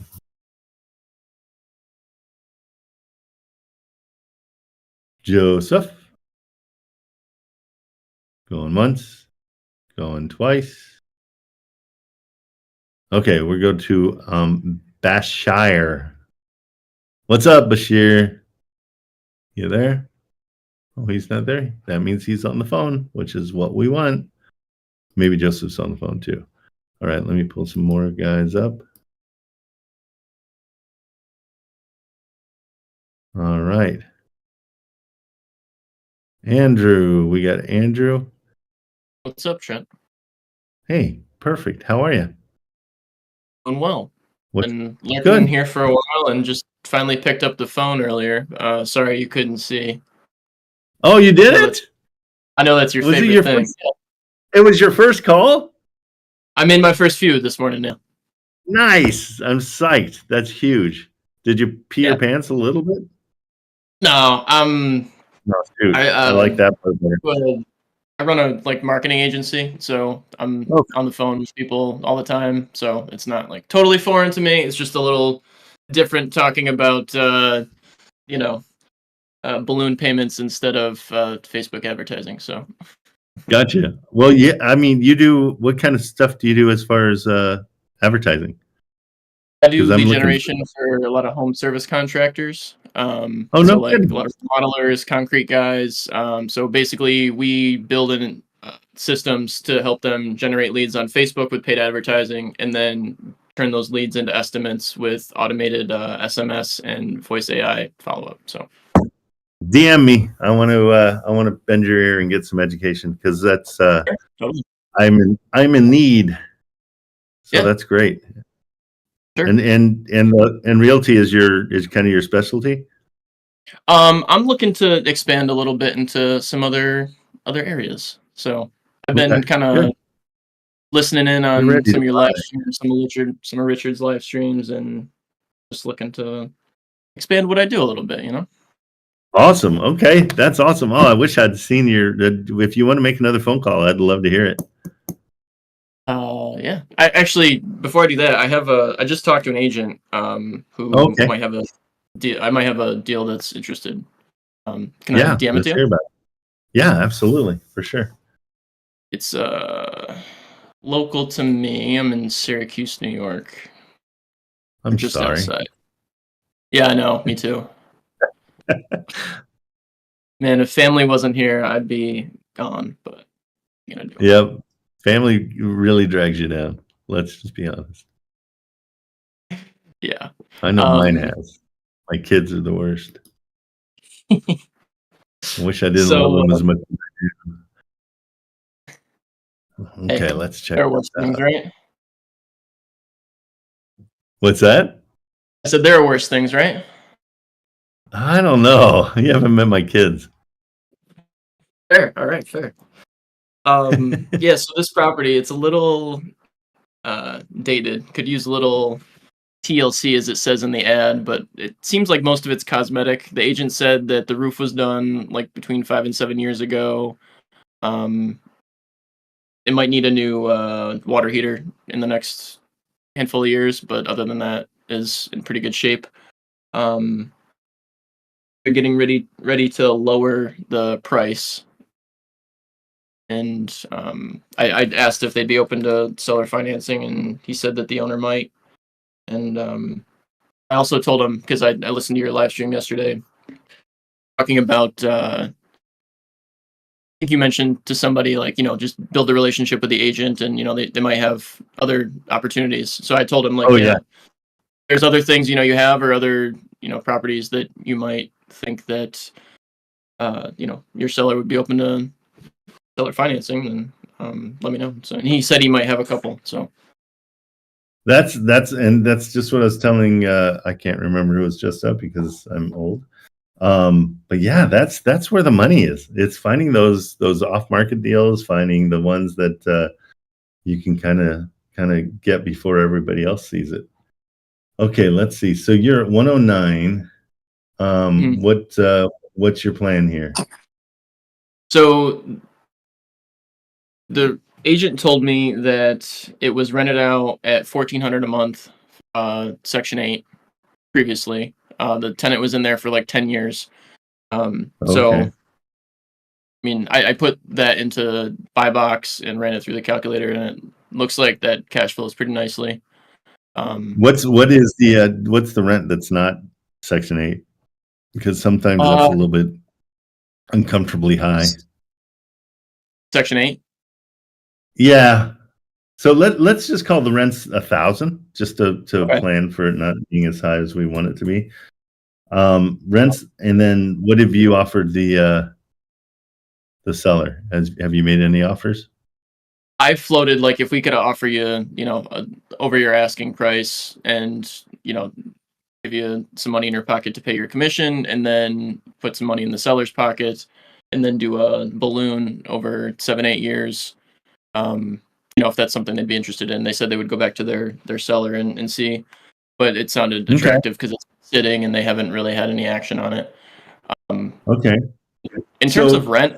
Joseph. Going once, going twice. Okay, we go to Bashir. What's up, Bashir? You there? Oh, he's not there. That means he's on the phone, which is what we want. Maybe Joseph's on the phone too. All right, let me pull some more guys up. All right. Andrew, we got Andrew. What's up, Trent? Hey, perfect. How are you? Doing well. What's Been lurking good? in here for a while and just finally picked up the phone earlier. Sorry you couldn't see. Oh, you did I know it? I know that's your Was it favorite your thing. first? It was your first call? I made my first few this morning now. Nice. I'm psyched. That's huge. Did you pee your Yeah. pants a little bit? No, No, shoot. I I like that part better. well, I run a marketing agency, so I'm Okay. on the phone with people all the time. So it's not like totally foreign to me. It's just a little different talking about balloon payments instead of Facebook advertising. So Gotcha. Well, yeah, I mean, what kind of stuff do you do as far as advertising? I do 'Cause I'm lead looking generation for a lot of home service contractors. Oh, So no like kidding. a lot of modelers, concrete guys. So basically, we build in systems to help them generate leads on Facebook with paid advertising, and then turn those leads into estimates with automated SMS and voice AI follow up. So DM me. I want to bend your ear and get some education, because that's totally. I'm in need. So Yeah. that's great. Sure. And realty is kind of your specialty? I'm looking to expand a little bit into some other areas. So I've been Okay, kind of good. listening in You're on ready some to of your fly. live streams, some of Richard's live streams, and just looking to expand what I do a little bit, you know? Awesome. Okay, that's awesome. Oh, I wish I'd seen if you want to make another phone call, I'd love to hear it. Yeah. I actually, before I do that, I just talked to an agent, who Okay. might have a deal. I might have a deal that's interested. Can I Yeah, DM it let's to hear you? about it. Yeah, absolutely, for sure. It's local to me. I'm in Syracuse, New York. I'm Just sorry. outside. Yeah, I know. Me too. Man, if family wasn't here, I'd be gone. But I'm gonna do it. Yep. Family really drags you down. Let's just be honest. Yeah. I know mine has. My kids are the worst. I wish I didn't love them as much as I do. Okay, hey, let's check there are worse this things, out. right? What's that? I said there are worse things, right? I don't know. You haven't met my kids. Fair. All right, fair. Yeah, so this property, it's a little dated. Could use a little TLC, as it says in the ad, but it seems like most of it's cosmetic. The agent said that the roof was done like between 5 and 7 years ago. It might need a new water heater in the next handful of years, but other than that, is in pretty good shape. They're getting ready to lower the price. and I asked if they'd be open to seller financing, and he said that the owner might. And I also told him, because I listened to your live stream yesterday, talking about I think you mentioned to somebody, like, just build a relationship with the agent, and they might have other opportunities. So I told him, like, there's other things you have, or other properties that you might think that your seller would be open to seller financing, then let me know. So, and he said he might have a couple. So That's just what I was telling. I can't remember who was just up because I'm old. But yeah, that's where the money is. It's finding those off market deals, finding the ones that you can kind of get before everybody else sees it. Okay, let's see. So you're at 109. What's your plan here? So the agent told me that it was rented out at $1,400 a month, Section 8 previously. The tenant was in there for like 10 years. So, I mean, I put that into buy box and ran it through the calculator, and it looks like that cash flows pretty nicely. What's the rent that's not Section 8? Because sometimes that's a little bit uncomfortably high. Section 8? Yeah. So let's just call the rents 1,000, just to plan for it not being as high as we want it to be. Rents, and then what have you offered the seller? Have you made any offers? I floated, like, if we could offer you, over your asking price, and give you some money in your pocket to pay your commission, and then put some money in the seller's pocket, and then do a balloon over 7-8 years. If that's something they'd be interested in. They said they would go back to their seller and see, but it sounded attractive because it's sitting and they haven't really had any action on it. Okay. In terms of rent,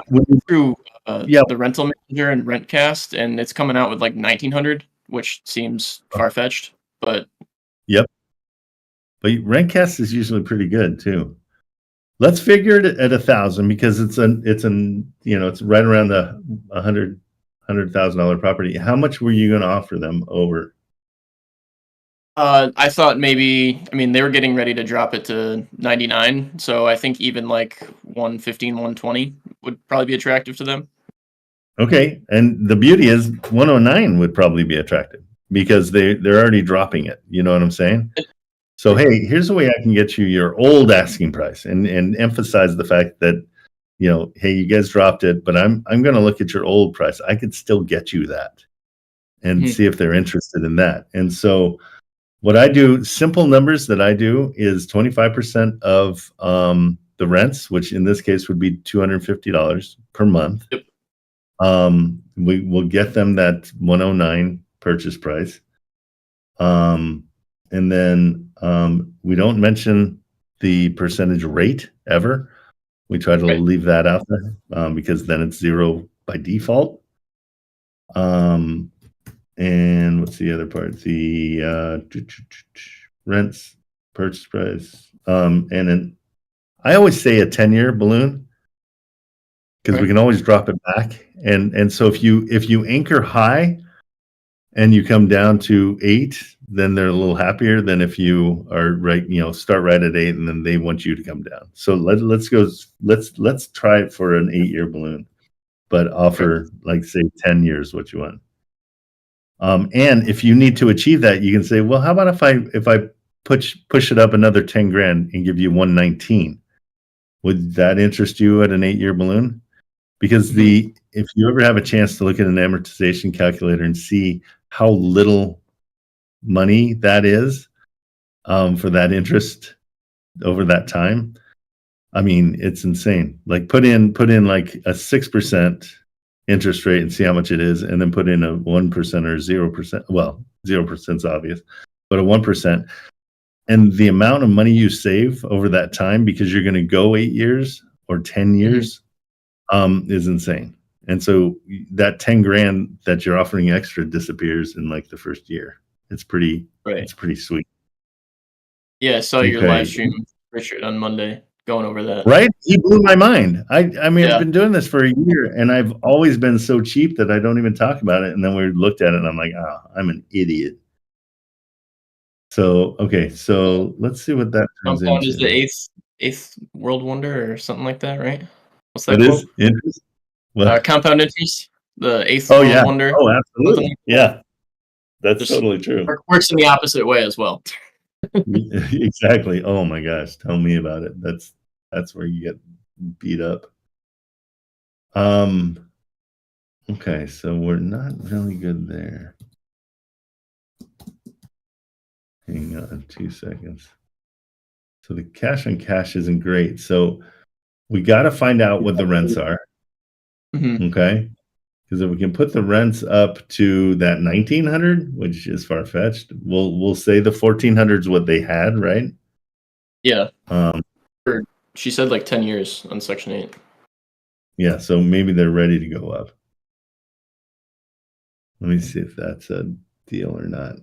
through the rental manager and Rentcast, and it's coming out with like $1,900, which seems far-fetched, but yep. But Rentcast is usually pretty good too. Let's figure it at 1,000 because it's right around the $100,000 property. How much were you going to offer them over? I thought maybe, they were getting ready to drop it to 99, so I think even like 115, 120 would probably be attractive to them. Okay, and the beauty is 109 would probably be attractive because they're already dropping it. You know what I'm saying? So hey, here's a way I can get you your old asking price and emphasize the fact that hey, you guys dropped it, but I'm going to look at your old price. I could still get you that and see if they're interested in that. And so what I do, simple numbers that I do, is 25% of the rents, which in this case would be $250 per month. Yep. We will get them that 109 purchase price. And then we don't mention the percentage rate ever. We try to leave that out there because then it's zero by default. And what's the other part? The rents, purchase price, and then I always say a 10-year balloon because we can always drop it back. And so if you anchor high and you come down to 8, then they're a little happier than if you are start right at 8 and then they want you to come down. So let's try it for an 8-year balloon, but offer like say 10 years what you want. And if you need to achieve that, you can say, well, how about if I push it up another 10 grand and give you 119? Would that interest you at an 8-year balloon? Because if you ever have a chance to look at an amortization calculator and see how little money that is for that interest over that time, it's insane. Like put in like a 6% interest rate and see how much it is, and then put in a 1% or 0%. Well, 0% is obvious, but a 1%, and the amount of money you save over that time because you're going to go 8 years or 10 years is insane. And so that 10 grand that you're offering extra disappears in like the first year. It's pretty sweet. Yeah, I saw your live stream, Richard, on Monday. going over that. Right? He blew my mind. I mean, Yeah. I've been doing this for a year, and I've always been so cheap that I don't even talk about it. And then we looked at it, and I'm like, oh, I'm an idiot. So, okay, so let's see what that turns Compound into. is the eighth world wonder or something like that, right? What's that What quote? is interest? What? Compound interest, the eighth Oh, world yeah. wonder. Oh, absolutely. Yeah. That's Just totally true. Works in the opposite way as well. Exactly. Oh my gosh, tell me about it. That's where you get beat up. Okay, so we're not really good there. Hang on 2 seconds. So the cash on cash isn't great. So we got to find out what the rents are. Mhm. Okay. Because if we can put the rents up to that 1900, which is far fetched, we'll say the 1400 is what they had, right? Yeah. Um, She said like 10 years on Section 8. yeah, so maybe they're ready to go up. Let me see if that's a deal or not.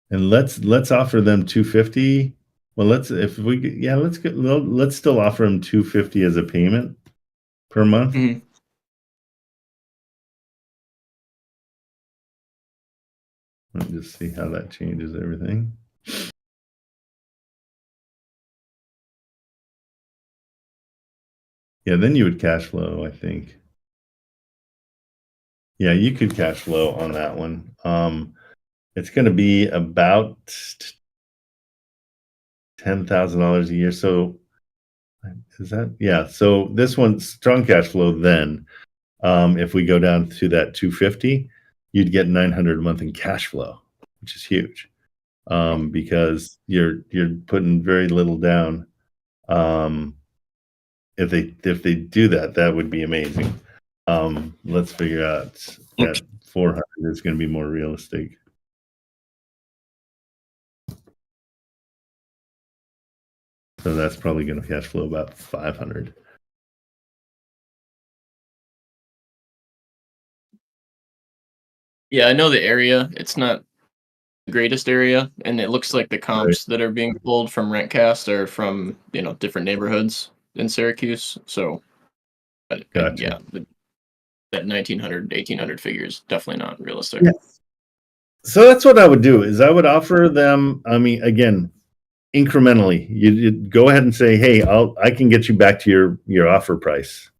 And let's offer them 250. Well, let's still offer them 250 as a payment per month. Mhm. Let me just see how that changes everything. Yeah, then you would cash flow, I think. Yeah, you could cash flow on that one. It's going to be about $10,000 a year. So is that, yeah. So this one's strong cash flow. Then, if we go down to that 250, you'd get 900 a month in cash flow, which is huge, because you're putting very little down. If they do that, that would be amazing. Let's figure out that 400 is going to be more realistic. So that's probably going to cash flow about 500. Yeah, I know the area. It's not the greatest area, and it looks like the comps that are being pulled from Rentcast are from different neighborhoods in Syracuse. So, Gotcha. yeah, that 1900, 1800 figure is definitely not realistic. Yeah. So that's what I would do. Is I would offer them. I mean, again, incrementally. You'd go ahead and say, "Hey, I can get you back to your offer price."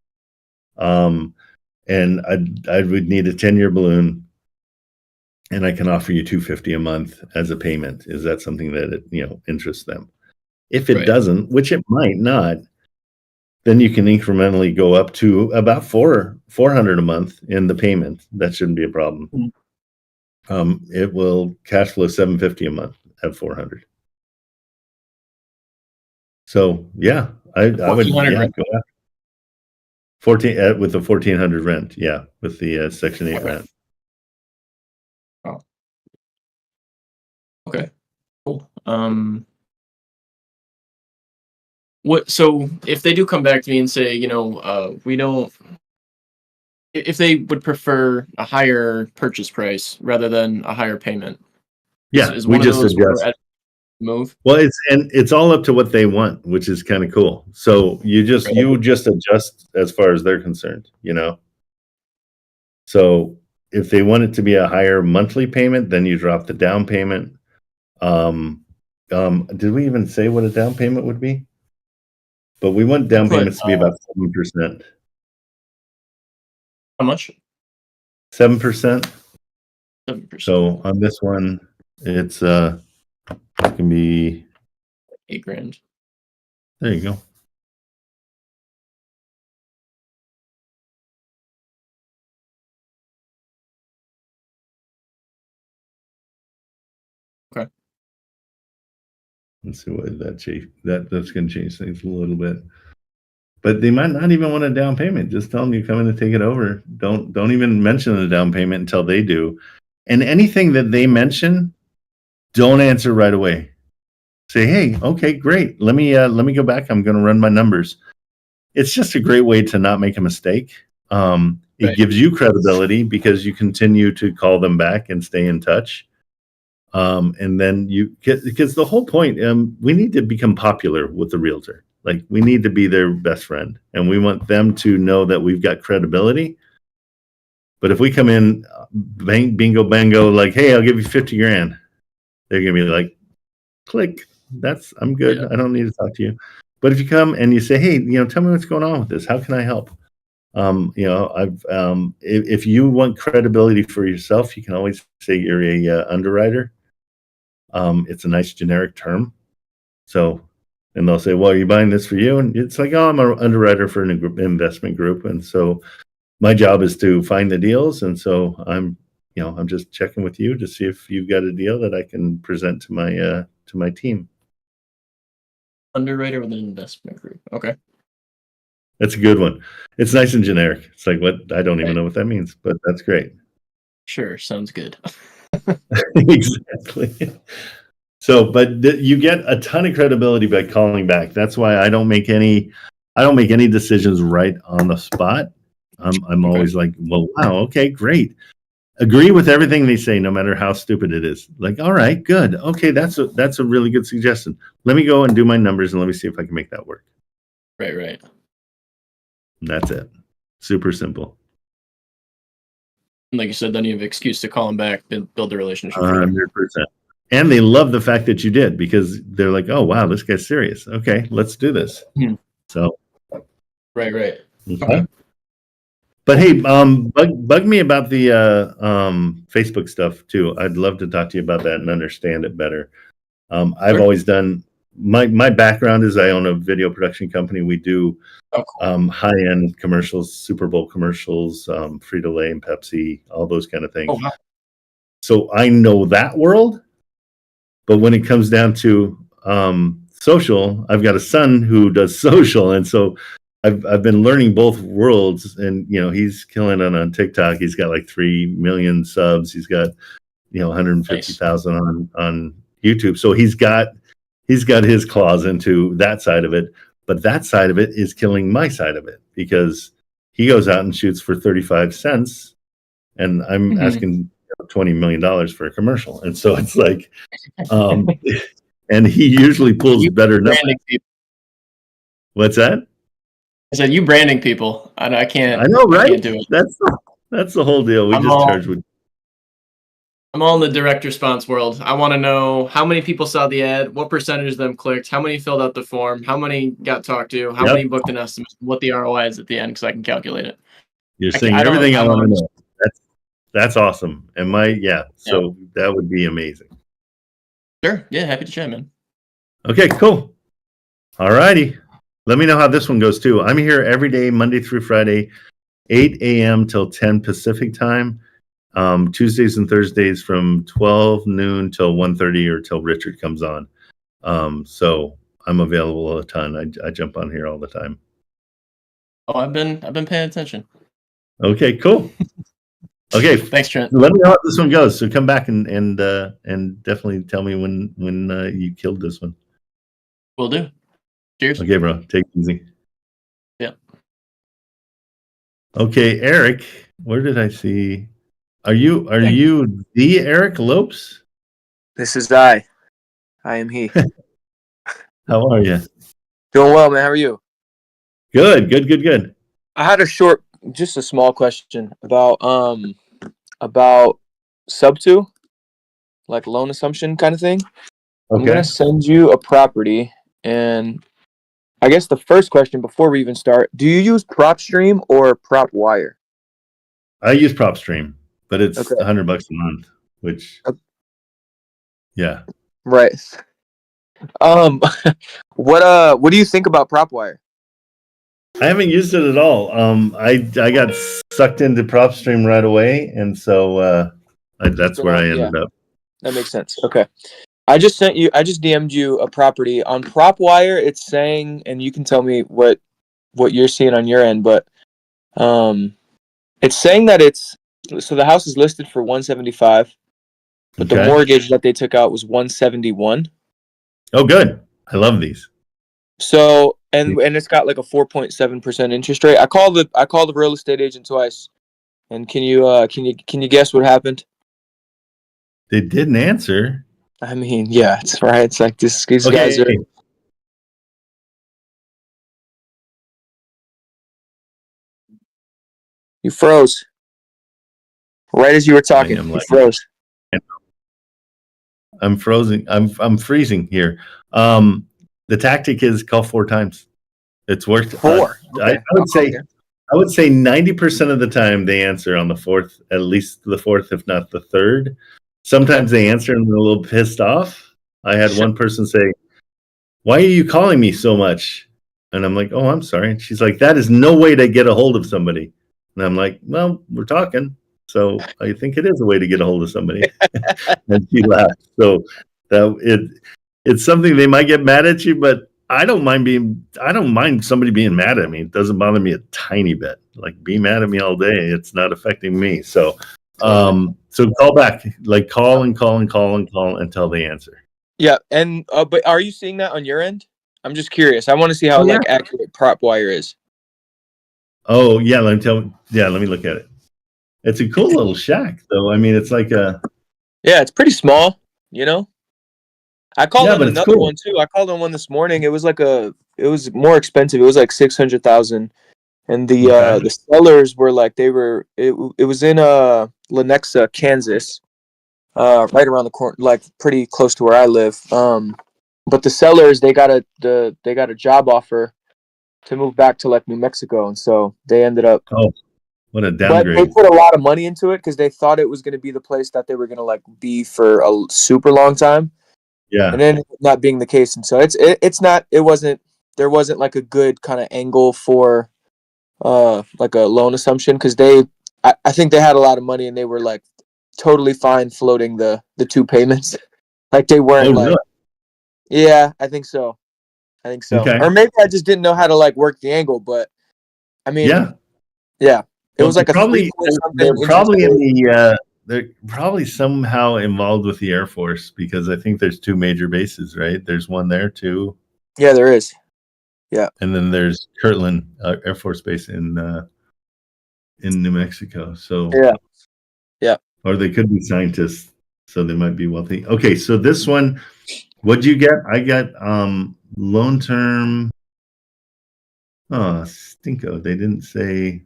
And I would need a 10-year balloon. And I can offer you $250 a month as a payment. Is that something that interests them? If it doesn't, which it might not, then you can incrementally go up to about $400 a month in the payment. That shouldn't be a problem. It will cash flow $750 a month at 400. So yeah, I would go after 14 with the 1400 rent. Yeah, with the Section 8 rent. Oh. Okay. Cool. So if they do come back to me and say, we don't, if they would prefer a higher purchase price rather than a higher payment, is we one just of those adjust. Move. Well, it's all up to what they want, which is kind of cool. So you just adjust as far as they're concerned, So if they want it to be a higher monthly payment, then you drop the down payment. Did we even say what a down payment would be? But we want down payments to be about 7%. How much? 7%. 7%. So on this one, it's it can be $8,000. There you go. Okay. Let's see what that's going to change things a little bit. But they might not even want a down payment. Just tell them you're coming to take it over. Don't even mention the down payment until they do. And anything that they mention, don't answer right away. Say, hey, okay, great. Let me go back. I'm going to run my numbers. It's just a great way to not make a mistake. It gives you credibility because you continue to call them back and stay in touch. And then you get, because the whole point, we need to become popular with the realtor. Like, we need to be their best friend, and we want them to know that we've got credibility. But if we come in, bingo, bango, like, hey, I'll give you 50 grand, they're going to be like, click. I'm good. Yeah. I don't need to talk to you. But if you come and you say, hey, tell me what's going on with this. How can I help? If you want credibility for yourself, you can always say you're a underwriter. It's a nice generic term. So, and they'll say, well, are you buying this for you? And it's like, oh, I'm an underwriter for an investment group. And so my job is to find the deals. And so I'm just checking with you to see if you've got a deal that I can present to my team. Underwriter with an investment group. Okay. That's a good one. It's nice and generic. It's like, what? I don't even know what that means, but that's great. Sure. Sounds good. Exactly. So, but you get a ton of credibility by calling back. That's why I don't make any decisions right on the spot. I'm always like, well, wow, okay, great. Agree with everything they say, no matter how stupid it is. Like, all right, good. Okay, that's a really good suggestion. Let me go and do my numbers and let me see if I can make that work. Right. And that's it. Super simple. And like you said, then you have an excuse to call them back and build the relationship. 100%. And they love the fact that you did, because they're like, oh, wow, this guy's serious. Okay, let's do this. So. Right. Okay. But hey, bug me about the Facebook stuff too. I'd love to talk to you about that and understand it better. I've always done, my background is I own a video production company. We do high-end commercials, Super Bowl commercials, Frito-Lay and Pepsi, all those kind of things. Oh, wow. So I know that world. But when it comes down to social, I've got a son who does social, and so I've been learning both worlds. And he's killing it on TikTok. He's got like 3 million subs. He's got 150,000 on YouTube. So he's got his claws into that side of it. But that side of it is killing my side of it, because he goes out and shoots for 35 cents, and I'm asking $20 million for a commercial. And so it's like, and he usually pulls better numbers. What's that? I said, you branding people. I can't. I know, right? I can't do it. That's the whole deal. We charge with. I'm all in the direct response world. I want to know how many people saw the ad, what percentage of them clicked, how many filled out the form, how many got talked to, how many booked an estimate, what the ROI is at the end, because I can calculate it. You're saying everything I want to know. That's awesome. And so that would be amazing. Sure. Yeah, happy to chat, man. Okay, cool. All righty. Let me know how this one goes too. I'm here every day, Monday through Friday, 8 a.m. till 10 Pacific time. Tuesdays and Thursdays from 12 noon till 1:30 or till Richard comes on. So I'm available a ton. I jump on here all the time. Oh, I've been paying attention. Okay, cool. Okay, thanks, Trent. Let me know how this one goes. So come back and definitely tell me when you killed this one. Will do. Cheers. Okay, bro. Take it easy. Yeah. Okay, Eric. Where did I see? Are you the Eric Lopes? This is I. I am he. How are you? Doing well, man. How are you? Good. I had just a small question about sub 2, like loan assumption kind of thing. Okay. I'm gonna send you a property, and I guess the first question before we even start: do you use PropStream or PropWire? I use PropStream, but it's $100 a month, which yeah. Right. What do you think about PropWire? I haven't used it at all. I got sucked into PropStream right away, and so that's where I ended up. That makes sense. Okay. I just DM'd you a property on PropWire. It's saying, and you can tell me what you're seeing on your end, but it's saying that so the house is listed for $175, but the mortgage that they took out was $171. Oh, good. I love these. So and it's got like a 4.7% interest rate. I called the real estate agent twice. And can you guess what happened? They didn't answer. I mean, yeah, it's right. It's like these guys are. You froze. Right as you were talking, you froze. I'm frozen. I'm freezing here. The tactic is call 4 times. It's worked. 4. Okay. I would say 90% of the time they answer on the 4th, at least the 4th, if not the 3rd. Sometimes they answer and they're a little pissed off. I had one person say, "Why are you calling me so much?" And I'm like, "Oh, I'm sorry." And she's like, "That is no way to get a hold of somebody." And I'm like, "Well, we're talking, so I think it is a way to get a hold of somebody." And she laughed. So it's something they might get mad at you, but I don't mind somebody being mad at me. It doesn't bother me a tiny bit. Like, be mad at me all day. It's not affecting me. So call back, like call until they answer. Yeah. And, but are you seeing that on your end? I'm just curious. I want to see how accurate prop wire is. Oh yeah. Let me look at it. It's a cool little shack though. I mean, it's like it's pretty small, you know? I called on another one too. I called on one this morning. It was more expensive. It was like 600,000, and the sellers were like it was in Lenexa, Kansas, right around the corner, like pretty close to where I live. But the sellers they got a job offer to move back to like New Mexico, and so they ended up. Oh, what a downgrade! But they put a lot of money into it because they thought it was going to be the place that they were going to like be for a super long time. Yeah, and then not being the case, and so there wasn't like a good kind of angle for like a loan assumption because I think they had a lot of money and they were like totally fine floating the 2 payments. Like they weren't really? Yeah, I think so. Okay. Or maybe I just didn't know how to like work the angle, but I mean it was like they're probably somehow involved with the Air Force because I think there's 2 major bases, right? There's one there too. Yeah, there is. Yeah. And then there's Kirtland Air Force Base in New Mexico. So yeah. Or they could be scientists, so they might be wealthy. Okay, so this one, what'd you get? I got loan term. Oh, stinko. They didn't say.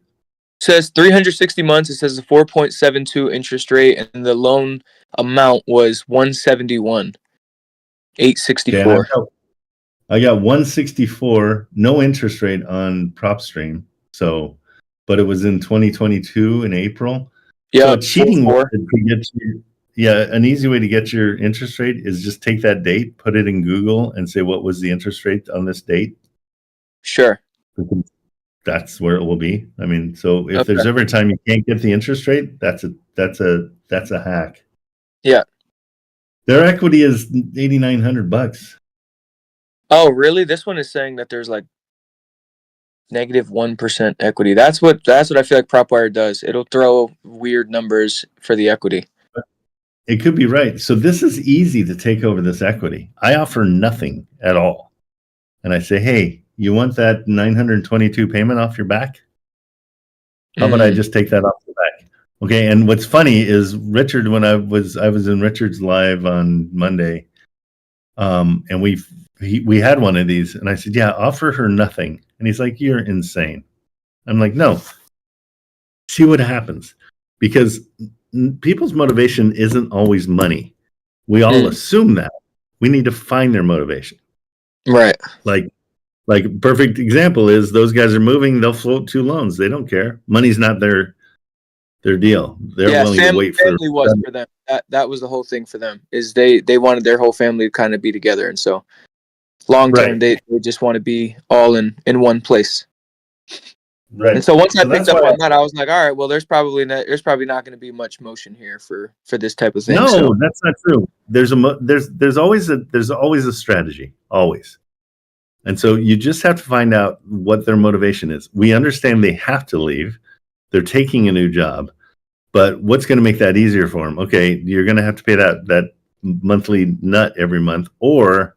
Says 360 months. It says a 4.72 interest rate, and the loan amount was 171, 864. I got 164, no interest rate on PropStream. So, but it was in 2022 in April. Yeah, so cheating method to get an easy way to get your interest rate is just take that date, put it in Google, and say what was the interest rate on this date. Sure. That's where it will be. I mean, so if there's ever a time you can't get the interest rate, that's a hack. Yeah. Their equity is $8,900. Oh, really? This one is saying that there's like negative 1% equity. That's what I feel like PropWire does. It'll throw weird numbers for the equity. It could be right. So this is easy to take over this equity. I offer nothing at all. And I say, hey, you want that 922 payment off your back? How about I just take that off the back? Okay. And what's funny is Richard, when I was in Richard's live on Monday, and we had one of these, and I said, yeah, offer her nothing. And he's like, you're insane. I'm like, no. See what happens. Because people's motivation isn't always money. We all assume that. We need to find their motivation. Right. Like perfect example is those guys are moving, they'll float 2 loans. They don't care. Money's not their deal. They're willing to wait family was for them. That was the whole thing for them, is they wanted their whole family to kind of be together, and so long term they just want to be all in one place. Right. And so once I picked up on that, I was like, all right, well there's probably not going to be much motion here for this type of thing. No, that's not true. There's always a strategy, always. And so you just have to find out what their motivation is. We understand they have to leave. They're taking a new job. But what's going to make that easier for them? Okay, you're going to have to pay that monthly nut every month, or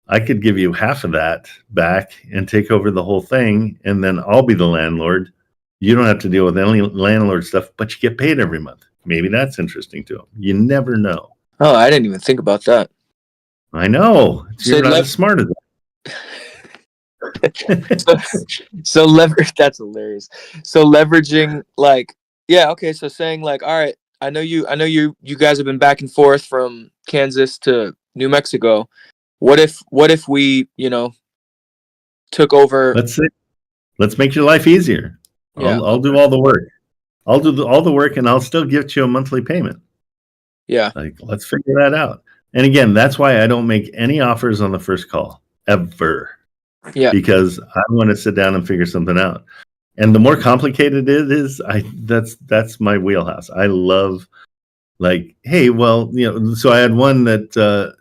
I could give you half of that back and take over the whole thing, and then I'll be the landlord, You don't have to deal with any landlord stuff, but you get paid every month. Maybe that's interesting to them. You never know. Oh, I didn't even think about that. I know. So You're not as smart as so leverage. That's hilarious. So leveraging, like, yeah, okay. So saying like, all right, I know you guys have been back and forth from Kansas to New Mexico. What if we, took over? Let's make your life easier. Yeah, I'll do all the work. I'll do all the work, and I'll still give you a monthly payment. yeah, Like, let's figure that out. And again, that's why I don't make any offers on the first call ever. yeah, Because I want to sit down and figure something out. And the more complicated it is, that's my wheelhouse. I love, like, hey, well, so I had one that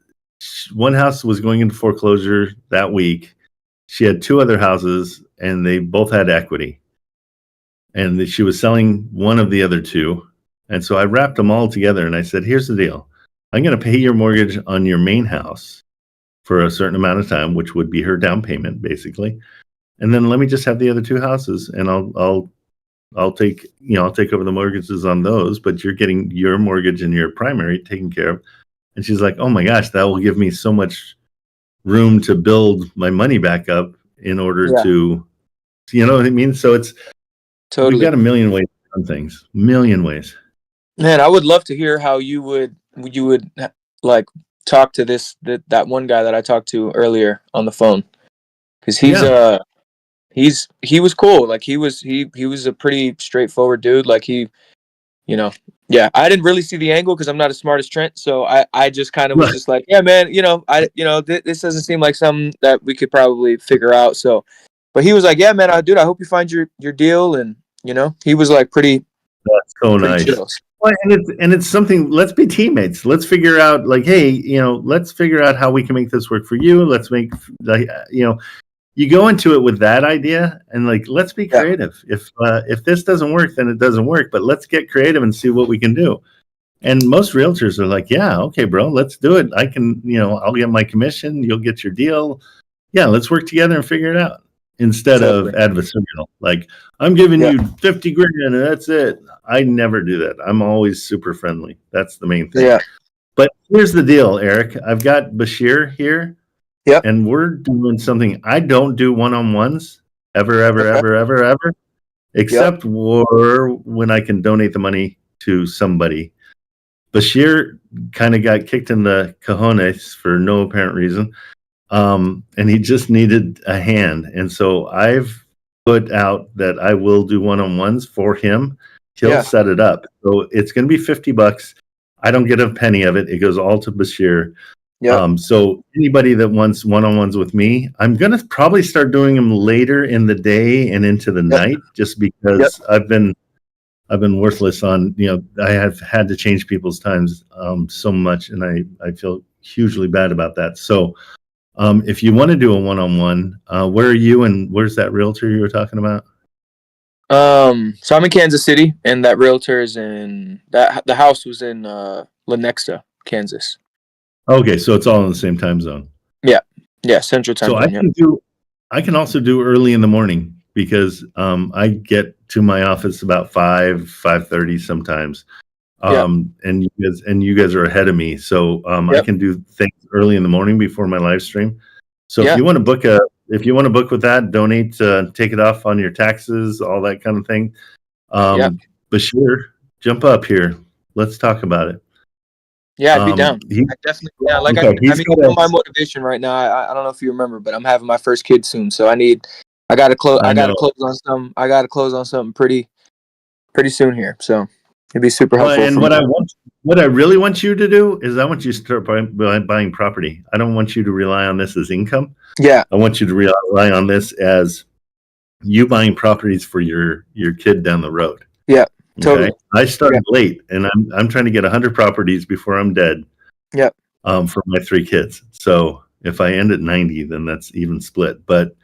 one house was going into foreclosure that week. She had two other houses, and they both had equity. And she was selling one of the other two. And so I wrapped them all together, and I said, here's the deal. I'm going to pay your mortgage on your main house for a certain amount of time, which would be her down payment, basically. And then let me just have the other two houses, and I'll take over the mortgages on those, but you're getting your mortgage and your primary taken care of. And she's like, oh my gosh, that will give me so much room to build my money back up in order to, you know what I mean? So it's totally. We've got a million ways to run things. Million ways. Man, I would love to hear how you would like talk to that one guy that I talked to earlier on the phone, because he was cool. Like he was a pretty straightforward dude. Like I didn't really see the angle because I'm not as smart as Trent. So I just kind of was just like, yeah, man, this doesn't seem like something that we could probably figure out. So, but he was like, yeah, man, dude, I hope you find your deal. And, he was like pretty. That's so nice. Chill. Well, and it's something. Let's be teammates. Let's figure out, like, hey, let's figure out how we can make this work for you. Let's make, you go into it with that idea, and like, let's be creative. If this doesn't work, then it doesn't work. But let's get creative and see what we can do. And most realtors are like, yeah, okay, bro, let's do it. I can, I'll get my commission. You'll get your deal. Yeah, let's work together and figure it out. Instead of adversarial, like, I'm giving you 50 grand and that's it. I never do that. I'm always super friendly. That's the main thing. Yeah. But here's the deal, Eric. I've got Bashir here. Yep. And we're doing something. I don't do one-on-ones ever, except for when I can donate the money to somebody. Bashir kind of got kicked in the cojones for no apparent reason. And he just needed a hand. And so I've put out that I will do one-on-ones for him. He'll set it up. So it's going to be $50. I don't get a penny of it. It goes all to Bashir. So anybody that wants one-on-ones with me, I'm going to probably start doing them later in the day and into the night, just because I've been worthless on, I have had to change people's times so much, and I feel hugely bad about that. So if you want to do a one-on-one, where are you, and where's that realtor you were talking about? So I'm in Kansas City, and that realtor is the house was in Lenexa, Kansas. Okay, so it's all in the same time zone. Yeah, Central Time Zone. So I can also do early in the morning, because I get to my office about 5:30 sometimes. And you guys are ahead of me, so I can do things early in the morning before my live stream. So if you want to book with that, donate, take it off on your taxes, all that kind of thing. Bashir, jump up here. Let's talk about it. Yeah, I'd be down. I definitely down. Like, my motivation right now. I don't know if you remember, but I'm having my first kid soon, so I got to close on something pretty soon here. So it'd be super helpful. And what I really want you to do is I want you to start buying property. I don't want you to rely on this as income. Yeah. I want you to rely on this as you buying properties for your kid down the road. Yeah. Okay? Totally. I started late, and I'm trying to get 100 properties before I'm dead. Yep. For my 3 kids. So if I end at 90, then that's even split. But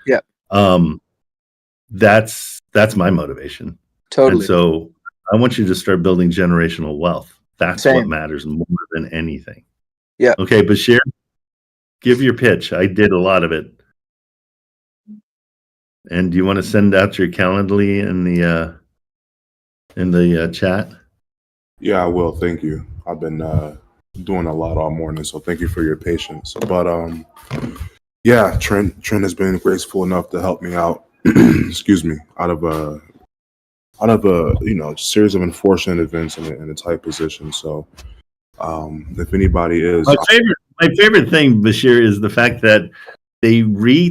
that's my motivation. Totally. And so I want you to start building generational wealth. That's what matters more than anything. Yeah. Okay, Bashir, give your pitch. I did a lot of it. And do you want to send out your Calendly in the chat? Yeah, I will. Thank you. I've been doing a lot all morning, so thank you for your patience. But yeah, Trent has been graceful enough to help me out. Excuse me, out of a series of unfortunate events in a tight position. So if anybody is My favorite thing, Bashir, is the fact that they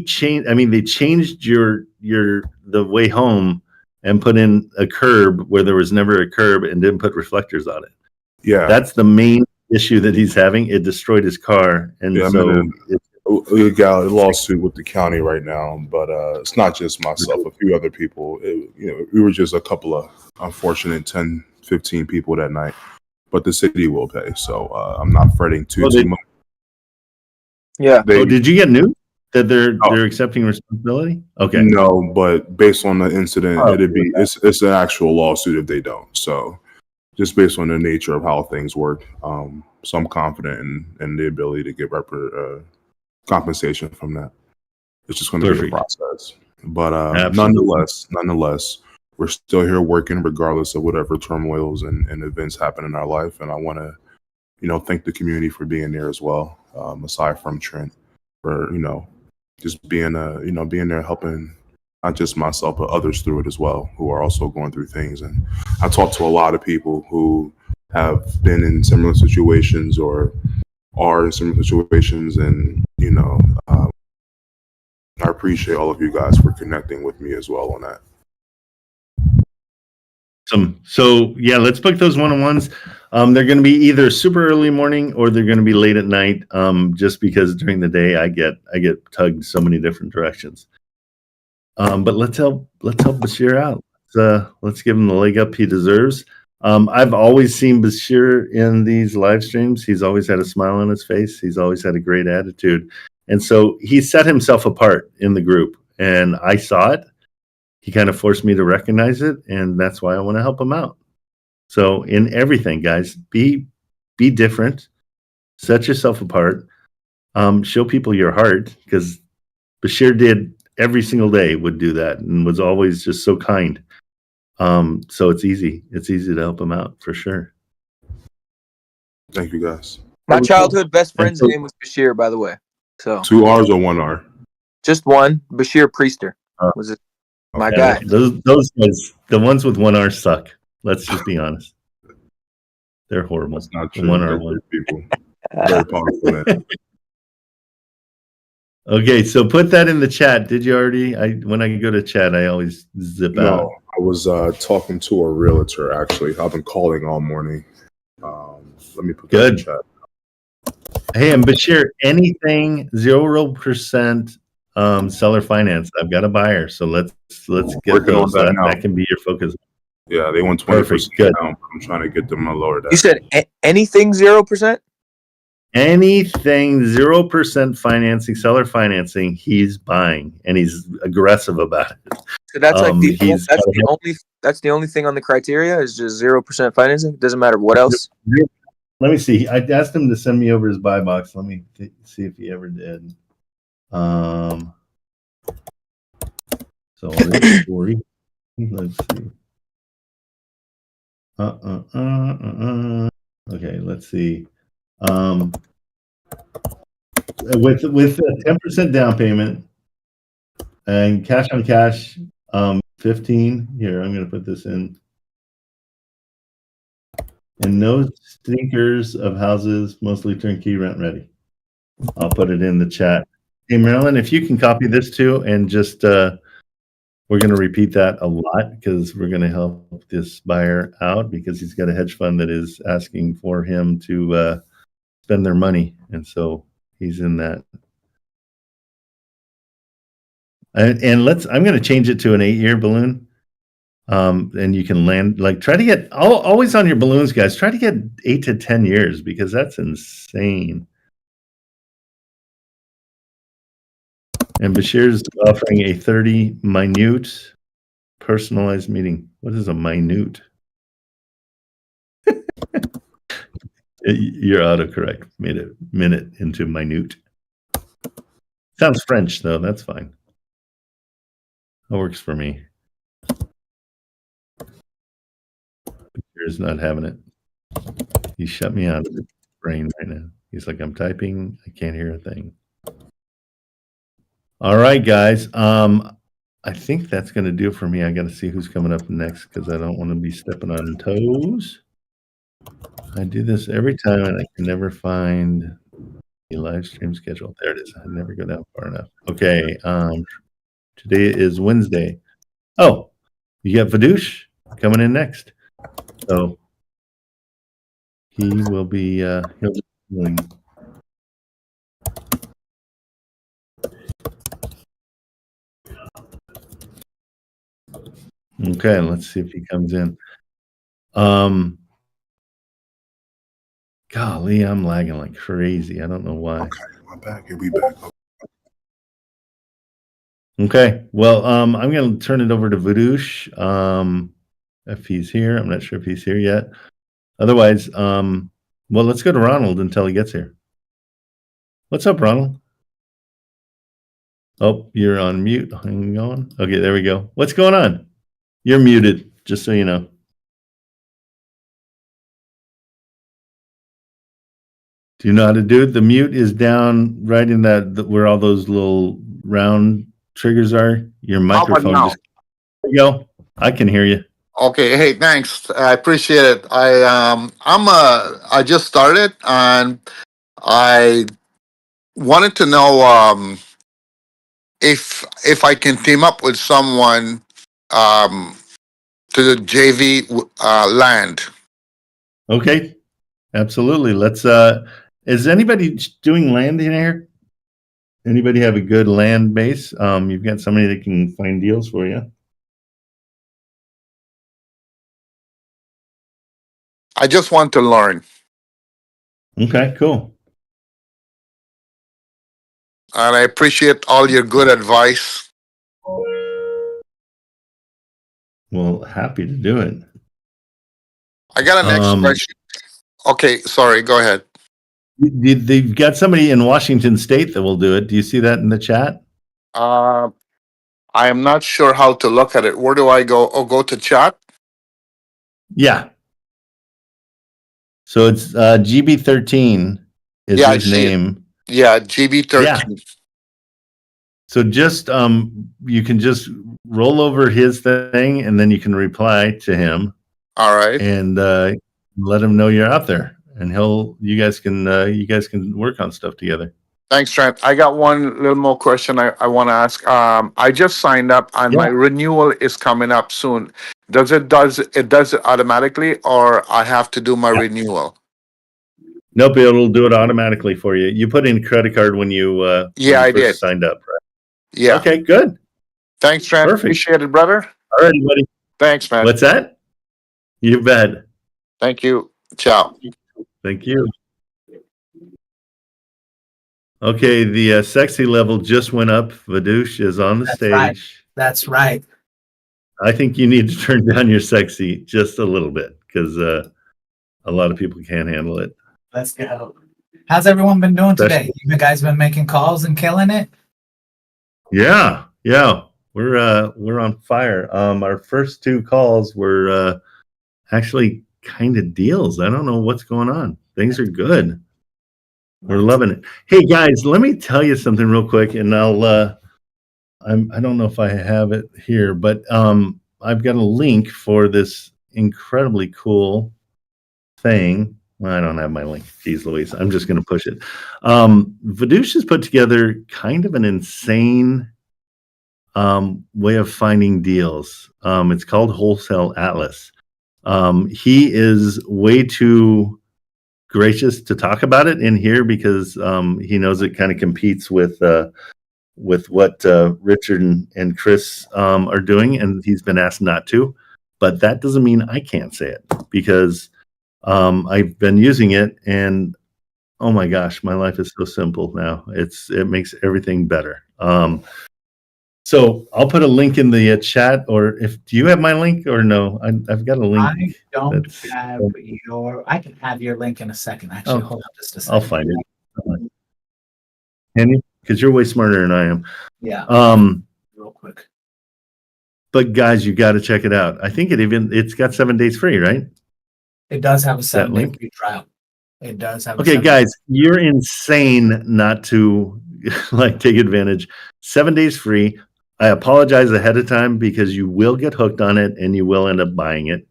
changed the way home and put in a curb where there was never a curb and didn't put reflectors on it. Yeah, That's the main issue that he's having. It destroyed his car, and yeah, so we got a lawsuit with the county right now, but it's not just myself, a few other people. We were just a couple of unfortunate 10, 15 people that night, but the city will pay, so I'm not fretting too much. Yeah. Did you get news that they're accepting responsibility? Okay. No, but based on the incident, it's an actual lawsuit if they don't. So just based on the nature of how things work, so I'm confident in the ability to get compensation from that. It's just going to be a process. But nonetheless, we're still here working regardless of whatever turmoils and events happen in our life. And I want to, thank the community for being there as well. Aside from Trent, for just being there helping not just myself but others through it as well, who are also going through things. And I talk to a lot of people who have been in similar situations or are in similar situations, and I appreciate all of you guys for connecting with me as well on that. So yeah, let's book those one-on-ones. They're going to be either super early morning or they're going to be late at night. Just because during the day I get tugged so many different directions. But let's help Bashir out. Let's give him the leg up he deserves. I've always seen Bashir in these live streams. He's always had a smile on his face. He's always had a great attitude, and so he set himself apart in the group. And I saw it. He kind of forced me to recognize it, and that's why I want to help him out. So in everything, guys, be different, set yourself apart, show people your heart, because Bashir did every single day would do that and was always just so kind. So it's easy to help him out for sure. Thank you, guys. My childhood best friend's name was Bashir, by the way. So 2 R's or 1 R? Just one. Bashir Priester was it. My guy. Those guys, the ones with 1 R suck. Let's just be honest. They're horrible. That's not true. 1 R people. Very powerful. Okay, so put that in the chat. Did you already? When I go to chat, I always zip out. No, I was talking to a realtor actually. I've been calling all morning. Let me put that in the chat. Hey, and Bashir, anything 0% seller finance. I've got a buyer, so let's get those. That can be your focus. Yeah, they want 20%. Good. I'm trying to get them a lower that. You said anything 0%? Anything 0% financing, seller financing, he's buying, and he's aggressive about it. So that's like that's the only thing on the criteria is just 0% financing. It doesn't matter what else. Let me see. I asked him to send me over his buy box. Let me see if he ever did. So story. Let's see. Okay, let's see. With a 10% down payment and cash on cash, 15. Here, I'm going to put this in. And no stinkers of houses, mostly turnkey, rent ready. I'll put it in the chat. Hey, Marilyn, if you can copy this too, and just we're going to repeat that a lot because we're going to help this buyer out because he's got a hedge fund that is asking for him to spend their money, and so he's in that. And I'm going to change it to an 8-year balloon. And you can land, try to get always on your balloons, guys. Try to get 8 to 10 years because that's insane. And Bashir's offering a 30 minute personalized meeting. What is a minute? Your autocorrect made a minute into minute. Sounds French though. That's fine. That works for me. He's not having it. He shut me out of his brain right now. He's like, I'm typing. I can't hear a thing. All right, guys. I think that's going to do it for me. I got to see who's coming up next because I don't want to be stepping on toes. I do this every time and I can never find the live stream schedule. There it is. I never go down far enough. Okay. Today is Wednesday. Oh, you got Vadoosh coming in next. So he will be he'll be doing. Okay, let's see if he comes in. Golly, I'm lagging like crazy. I don't know why. Okay, I'm back. Here we back. Okay, well, I'm going to turn it over to Vadoosh if he's here. I'm not sure if he's here yet. Otherwise, well, let's go to Ronald until he gets here. What's up, Ronald? Oh, you're on mute. Hang on. Okay, there we go. What's going on? You're muted, just so you know. Do you know how to do it? The mute is down right in that where all those little round triggers are. Your microphone now? just. There you go. I can hear you. Okay, hey, thanks. I appreciate it. I just started and I wanted to know if I can team up with someone to the JV land. Okay, absolutely. Let's. Is anybody doing land in here? Anybody have a good land base? You've got somebody that can find deals for you. I just want to learn. Okay, cool. And I appreciate all your good advice. Well, happy to do it. I got an next question. Okay, sorry, go ahead. They've got somebody in Washington State that will do it. Do you see that in the chat? I am not sure how to look at it. Where do I go? Oh, go to chat? Yeah. So it's GB13 is Yeah, I his see it. name. Yeah, GB13. Yeah. So just you can just roll over his thing and then you can reply to him. All right. And let him know you're out there, and you guys can work on stuff together. Thanks, Trent. I got one little more question I want to ask. I just signed up and my renewal is coming up soon. Does it automatically, or I have to do my renewal? Nope, it'll do it automatically for you. You put in credit card when you I did. signed up, right? Yeah. Okay, good. Thanks, Trent. Perfect. Appreciate it, brother. All right, buddy. Thanks, man. What's that? You bet. Thank you. Ciao. Thank you. Okay, the sexy level just went up. Vadoosh is on the stage. Right. That's right. I think you need to turn down your sexy just a little bit because a lot of people can't handle it. Let's go. How's everyone been doing today? You guys been making calls and killing it? Yeah. We're on fire. Our first two calls were actually kind of deals. I don't know what's going on. Things are good. We're loving it. Hey guys, let me tell you something real quick, and I don't know if I have it here, but I've got a link for this incredibly cool thing. Well, I don't have my link. Jeez Louise, I'm just going to push it. Vadoosh has put together kind of an insane way of finding deals. It's called Wholesale Atlas. He is way too gracious to talk about it in here because he knows it kind of competes with what Richard and Chris are doing, and he's been asked not to. But that doesn't mean I can't say it because I've been using it, and oh my gosh, my life is so simple now. It makes everything better. So I'll put a link in the chat, or do you have my link or no? I've got a link. I don't have your. I can have your link in a second. Actually, hold on just a second. I'll find it. Can you? Because you're way smarter than I am. Yeah. Real quick. But guys, you got to check it out. I think it's got 7 days free, right? It does have a That 7-day link? free trial. It does have. Okay, guys, you're insane not to like take advantage. 7 days free. I apologize ahead of time because you will get hooked on it and you will end up buying it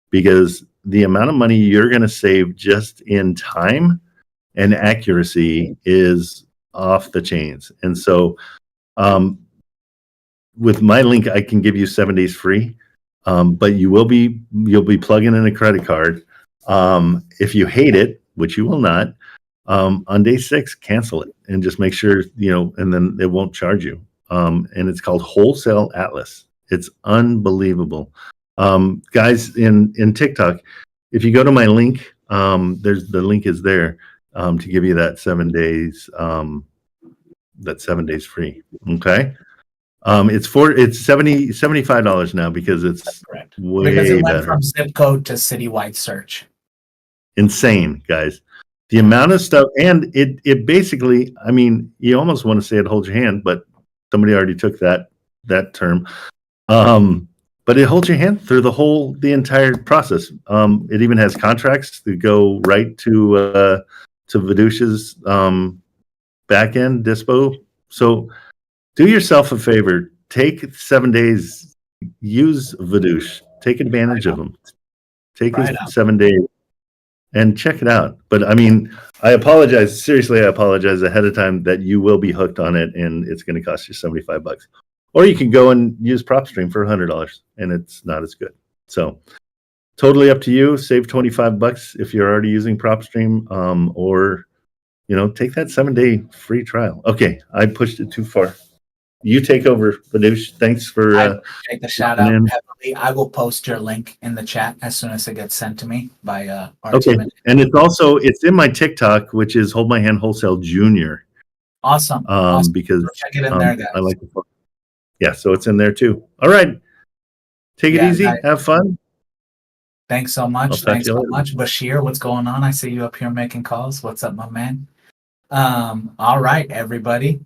because the amount of money you're going to save just in time and accuracy is off the chains. And so, with my link, I can give you 7 days free, but you'll be plugging in a credit card. If you hate it, which you will not, on day 6, cancel it and just make sure, and then it won't charge you. And it's called Wholesale Atlas. It's unbelievable. Guys in TikTok, if you go to my link, the link is there to give you that 7 days, that 7 days free. Okay. It's $75 now because it's correct. way Because it went better. from zip code to citywide search. Insane, guys. The amount of stuff, and it basically, I mean, you almost want to say it holds your hand, but somebody already took that term. But it holds your hand through the entire process. It even has contracts that go right to Vidush's backend dispo. So do yourself a favor. Take 7 days. Use Vidush. Take advantage of them. Take his 7 days and check it out. But I mean, I apologize. Seriously, I apologize ahead of time that you will be hooked on it and it's going to cost you $75. Or you can go and use PropStream for $100 and it's not as good. So totally up to you. Save $25 if you're already using PropStream, or take that 7-day free trial. Okay, I pushed it too far. You take over, Vidush. Thanks for take the shout out heavily. I will post your link in the chat as soon as it gets sent to me by our okay. team. And it's in my TikTok, which is Hold My Hand Wholesale Junior. Awesome. Because check it in there, guys. I like the book. Yeah, so it's in there too. All right. Take it easy. Have fun. Thanks so much. I'll talk Thanks to you so later. much. Bashir, what's going on? I see you up here making calls. What's up, my man? All right, everybody.